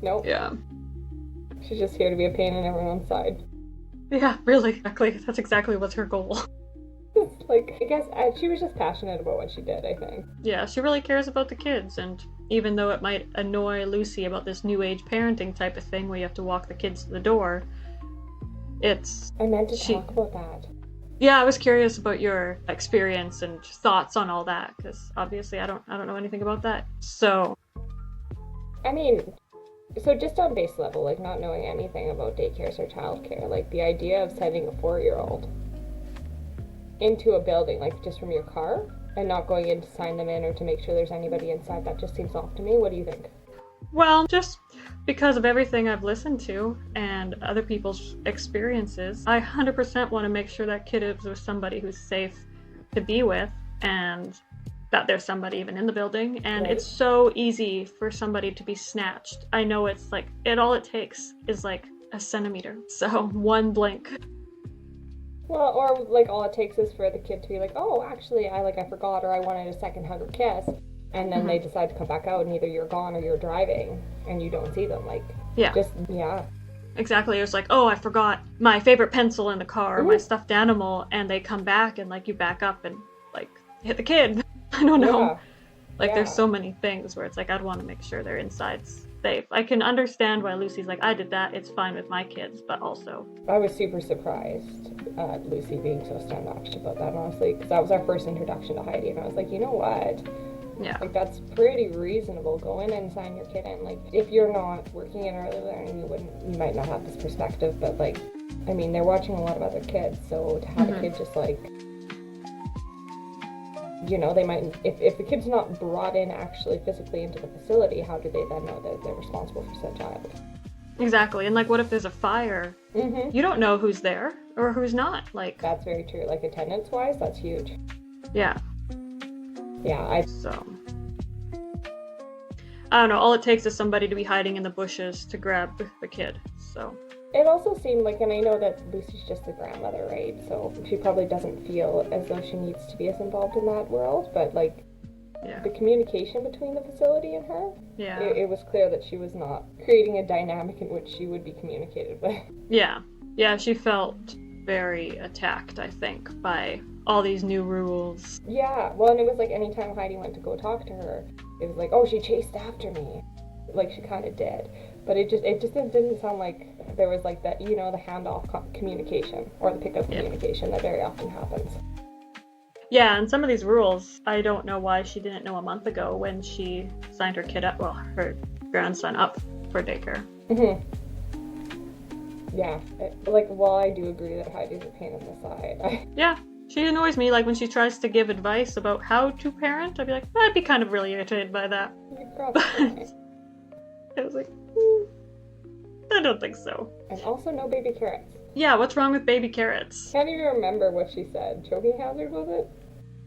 Speaker 3: nope.
Speaker 1: Yeah.
Speaker 3: She's just here to be a pain in everyone's side.
Speaker 1: Yeah, really. Exactly. That's exactly what's her goal.
Speaker 3: I guess she was just passionate about what she did, I think.
Speaker 1: Yeah, she really cares about the kids, and even though it might annoy Lucy about this new age parenting type of thing where you have to walk the kids to the door,
Speaker 3: I meant to talk about that.
Speaker 1: Yeah, I was curious about your experience and thoughts on all that, because obviously I don't know anything about that. So
Speaker 3: I mean, so just on base level, not knowing anything about daycares or childcare, the idea of sending a 4-year-old into a building, just from your car, and not going in to sign them in or to make sure there's anybody inside, that just seems off to me. What do you think?
Speaker 1: Well, just because of everything I've listened to and other people's experiences, I 100% want to make sure that kid is with somebody who's safe to be with, and that there's somebody even in the building, and
Speaker 3: right.
Speaker 1: It's so easy for somebody to be snatched. I know it's all it takes is a centimeter, so one blink.
Speaker 3: Well, or all it takes is for the kid to be oh, actually, I forgot, or I wanted a second hug or kiss, and then they decide to come back out, and either you're gone or you're driving, and you don't see them. Yeah.
Speaker 1: Exactly. It was oh, I forgot my favorite pencil in the car, or my stuffed animal, and they come back and you back up and hit the kid. I don't know.
Speaker 3: Yeah.
Speaker 1: There's so many things where it's I'd want to make sure they're safe. I can understand why Lucy's like, I did that, it's fine with my kids, but also...
Speaker 3: I was super surprised at Lucy being so standoffish about that, honestly, because that was our first introduction to Heidi, and I was like, you know what?
Speaker 1: Yeah.
Speaker 3: Like, that's pretty reasonable. Go in and sign your kid in. Like, if you're not working in early learning, you might not have this perspective, but, like, I mean, they're watching a lot of other kids, so to have a kid just, like, you know, they might, if the kid's not brought in actually physically into the facility, how do they then know that they're responsible for said child?
Speaker 1: Exactly, and like, what if there's a fire? You don't know who's there or who's not. Like,
Speaker 3: that's very true. Like, attendance-wise, that's huge.
Speaker 1: Yeah.
Speaker 3: Yeah,
Speaker 1: So, I don't know, all it takes is somebody to be hiding in the bushes to grab the kid, so.
Speaker 3: It also seemed like, and I know that Lucy's just the grandmother, right? So she probably doesn't feel as though she needs to be as involved in that world, but like, the communication between the facility and her, it was clear that she was not creating a dynamic in which she would be communicated with.
Speaker 1: Yeah, she felt very attacked, I think, by all these new rules.
Speaker 3: Yeah, well, and it was like anytime Heidi went to go talk to her, it was like, oh, she chased after me. Like, she kind of did. But it just didn't sound like there was like that, you know, the handoff communication or the pickup communication that very often happens.
Speaker 1: Yeah, and some of these rules, I don't know why she didn't know a month ago when she signed her kid up, well, her grandson up for daycare.
Speaker 3: Yeah, like, while I do agree that Heidi's a pain in the side.
Speaker 1: Yeah, she annoys me, like when she tries to give advice about how to parent, I'd be like, I'd be kind of really irritated by that. I was like, I don't think so.
Speaker 3: And also no baby carrots.
Speaker 1: Yeah, what's wrong with baby carrots?
Speaker 3: Can't even remember what she said. Choking hazard, was it?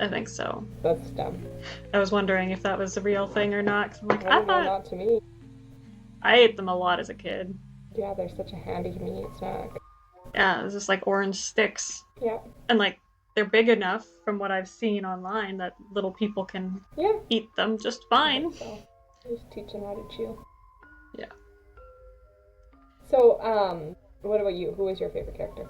Speaker 1: I think so.
Speaker 3: That's dumb.
Speaker 1: I was wondering if that was a real thing or not. 'Cause I'm like,
Speaker 3: I thought not to me.
Speaker 1: I ate them a lot as a kid.
Speaker 3: Yeah, they're such a handy convenient snack.
Speaker 1: Yeah, it's just like orange sticks.
Speaker 3: Yeah.
Speaker 1: And like, they're big enough from what I've seen online that little people can eat them just fine.
Speaker 3: So, just teach them how to chew.
Speaker 1: Yeah.
Speaker 3: So, what about you? Who was your favorite character?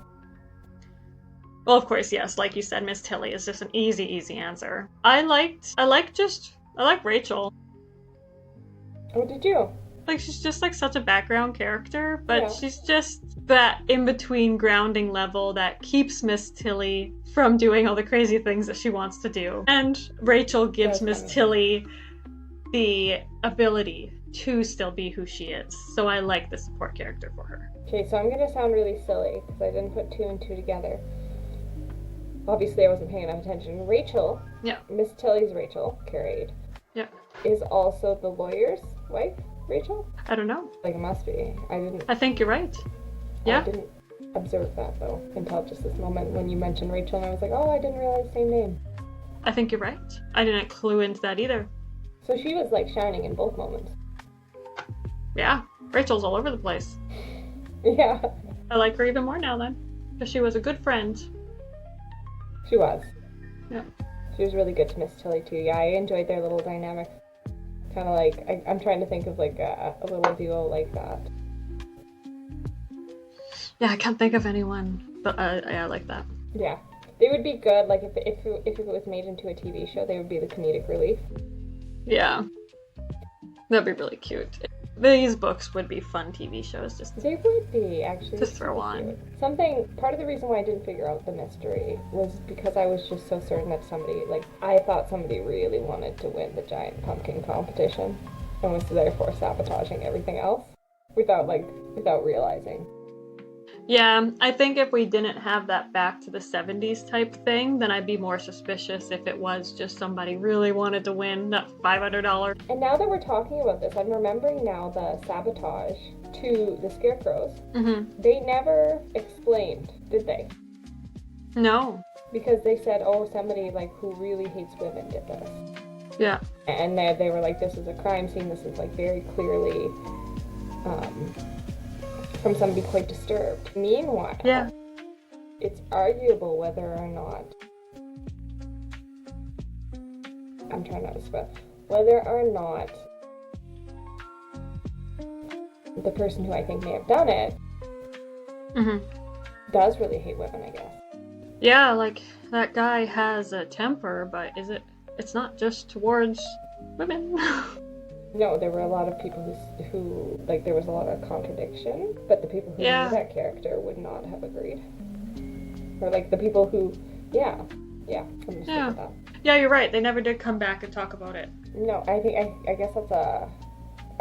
Speaker 1: Well, of course, yes. Like you said, Miss Tilly is just an easy answer. I like Rachel.
Speaker 3: Oh, did you?
Speaker 1: Like, she's just like such a background character, but she's just that in-between grounding level that keeps Miss Tilly from doing all the crazy things that she wants to do. And Rachel gives Miss Tilly the ability to still be who she is. So I like the support character for her.
Speaker 3: Okay, so I'm gonna sound really silly because I didn't put two and two together. Obviously, I wasn't paying enough attention. Rachel, Miss Tilly's Rachel, Carade, is also the lawyer's wife, Rachel?
Speaker 1: I don't know.
Speaker 3: Like, it must be.
Speaker 1: I think you're right. Yeah.
Speaker 3: I didn't observe that, though, until just this moment when you mentioned Rachel, and I was like, oh, I didn't realize the same name.
Speaker 1: I think you're right. I didn't clue into that either.
Speaker 3: So she was, like, shining in both moments.
Speaker 1: Yeah. Rachel's all over the place.
Speaker 3: Yeah.
Speaker 1: I like her even more now, then. Because she was a good friend.
Speaker 3: She was.
Speaker 1: Yeah.
Speaker 3: She was really good to Miss Tilly, too. Yeah, I enjoyed their little dynamic. Kind of like, I'm trying to think of, like, a little duo like that.
Speaker 1: Yeah, I can't think of anyone, but I like that.
Speaker 3: Yeah. They would be good, like, if it was made into a TV show, they would be the comedic relief.
Speaker 1: Yeah. That'd be really cute. These books would be fun TV shows.
Speaker 3: They would be, actually.
Speaker 1: To throw on.
Speaker 3: Part of the reason why I didn't figure out the mystery was because I was just so certain that I thought somebody really wanted to win the giant pumpkin competition and was therefore sabotaging everything else without realizing.
Speaker 1: Yeah, I think if we didn't have that back to the 70s type thing, then I'd be more suspicious if it was just somebody really wanted to win that $500.
Speaker 3: And now that we're talking about this, I'm remembering now the sabotage to the scarecrows.
Speaker 1: Mm-hmm.
Speaker 3: They never explained, did they?
Speaker 1: No.
Speaker 3: Because they said, oh, somebody like who really hates women did this.
Speaker 1: Yeah.
Speaker 3: And they were like, this is a crime scene, this is like very clearly from somebody quite disturbed. Meanwhile, it's arguable whether or not, I'm trying not to spell, whether or not the person who I think may have done it does really hate women, I guess.
Speaker 1: Yeah, like, that guy has a temper, but it's not just towards women.
Speaker 3: No, there were a lot of people who like, there was a lot of contradiction, but the people who knew that character would not have agreed. Or, like, the people who, I'm just with that.
Speaker 1: Yeah, you're right. They never did come back and talk about it.
Speaker 3: No, I guess that's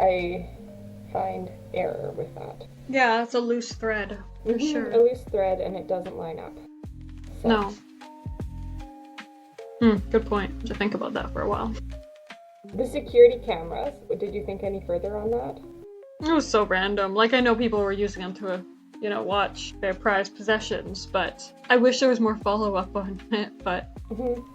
Speaker 3: I find error with that.
Speaker 1: Yeah, that's a loose thread, for sure.
Speaker 3: A loose thread, and it doesn't line up. So.
Speaker 1: No. Good point. To think about that for a while.
Speaker 3: The security cameras, did you think any further on that?
Speaker 1: It was so random. Like, I know people were using them to, watch their prized possessions, but I wish there was more follow-up on it, but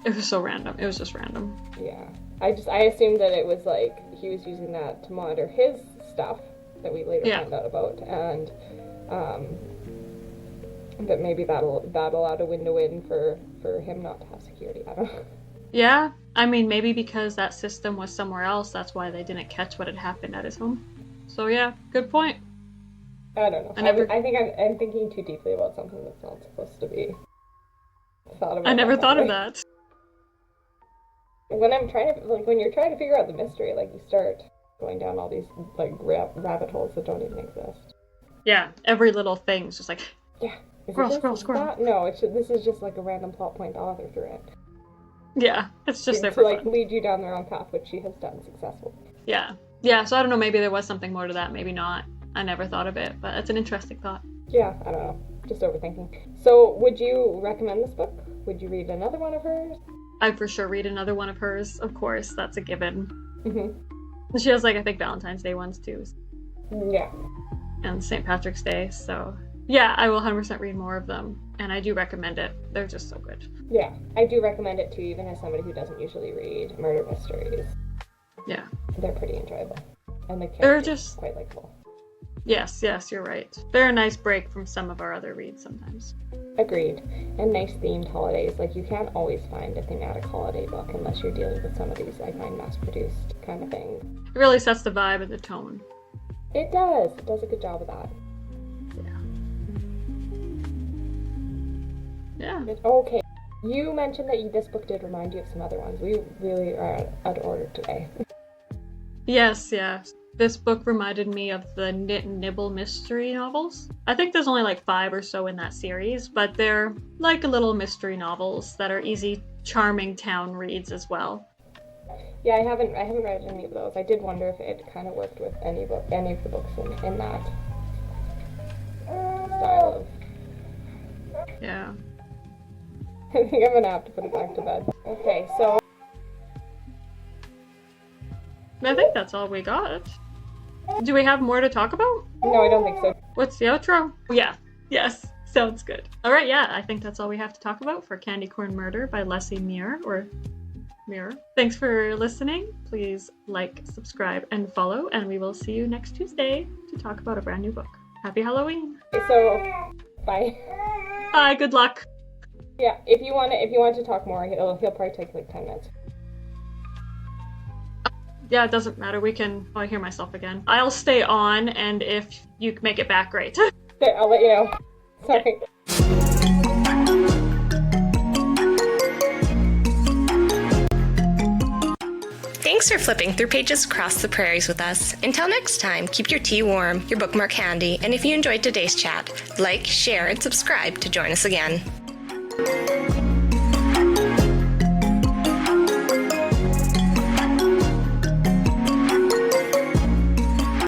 Speaker 1: it was so random. It was just random.
Speaker 3: Yeah. I assumed that it was like he was using that to monitor his stuff that we later found out about, and that maybe that'll add a window in for him not to have security. I don't know.
Speaker 1: Yeah, I mean, maybe because that system was somewhere else, that's why they didn't catch what had happened at his home. So yeah, good point.
Speaker 3: I don't know. I think I'm thinking too deeply about something that's not supposed to be thought about.
Speaker 1: I never thought of that.
Speaker 3: When you're trying to figure out the mystery, like, you start going down all these, like, rabbit holes that don't even exist.
Speaker 1: Yeah, every little thing's just like, squirrel.
Speaker 3: No, this is just like a random plot point the author threw in.
Speaker 1: Yeah, it's just there for
Speaker 3: like
Speaker 1: fun.
Speaker 3: Lead you down the wrong path, which she has done successfully.
Speaker 1: Yeah, so I don't know, maybe there was something more to that, maybe not. I never thought of it, but it's an interesting thought.
Speaker 3: Yeah, I don't know. Just overthinking. So, would you recommend this book? Would you read another one of hers?
Speaker 1: I'd for sure read another one of hers, of course, that's a given.
Speaker 3: Mm-hmm.
Speaker 1: She has, like, I think Valentine's Day ones too.
Speaker 3: Yeah.
Speaker 1: And St. Patrick's Day, so yeah, I will 100% read more of them, and I do recommend it. They're just so good.
Speaker 3: Yeah, I do recommend it too, even as somebody who doesn't usually read murder mysteries.
Speaker 1: Yeah.
Speaker 3: They're pretty enjoyable. And the
Speaker 1: They're
Speaker 3: characters
Speaker 1: just
Speaker 3: quite likable.
Speaker 1: Yes, you're right. They're a nice break from some of our other reads sometimes.
Speaker 3: Agreed. And nice themed holidays. Like, you can't always find a thematic holiday book unless you're dealing with some of these, I find, mass-produced kind of things.
Speaker 1: It really sets the vibe and the tone.
Speaker 3: It does. It does a good job of that.
Speaker 1: Yeah.
Speaker 3: Okay. You mentioned that this book did remind you of some other ones. We really are out of order today.
Speaker 1: Yes. This book reminded me of the Knit and Nibble mystery novels. I think there's only like 5 or so in that series, but they're like little mystery novels that are easy, charming town reads as well.
Speaker 3: Yeah, I haven't read any of those. I did wonder if it kind of worked with any of the books in that style of...
Speaker 1: Yeah.
Speaker 3: I think I'm gonna have to put it back to bed. Okay, so...
Speaker 1: I think that's all we got. Do we have more to talk about?
Speaker 3: No, I don't think so.
Speaker 1: What's the outro? Yeah. Yes. Sounds good. All right, yeah, I think that's all we have to talk about for Candy Corn Murder by Leslie Meier, or Meier. Thanks for listening. Please like, subscribe, and follow, and we will see you next Tuesday to talk about a brand new book. Happy Halloween.
Speaker 3: So, bye.
Speaker 1: Bye, good luck.
Speaker 3: Yeah, if you want to talk more, he'll probably take like 10 minutes.
Speaker 1: Yeah, it doesn't matter. I hear myself again. I'll stay on, and if you make it back, great.
Speaker 3: Okay, I'll let you know. Sorry.
Speaker 2: Thanks for flipping through Pages Across the Prairies with us. Until next time, keep your tea warm, your bookmark handy, and if you enjoyed today's chat, like, share, and subscribe to join us again.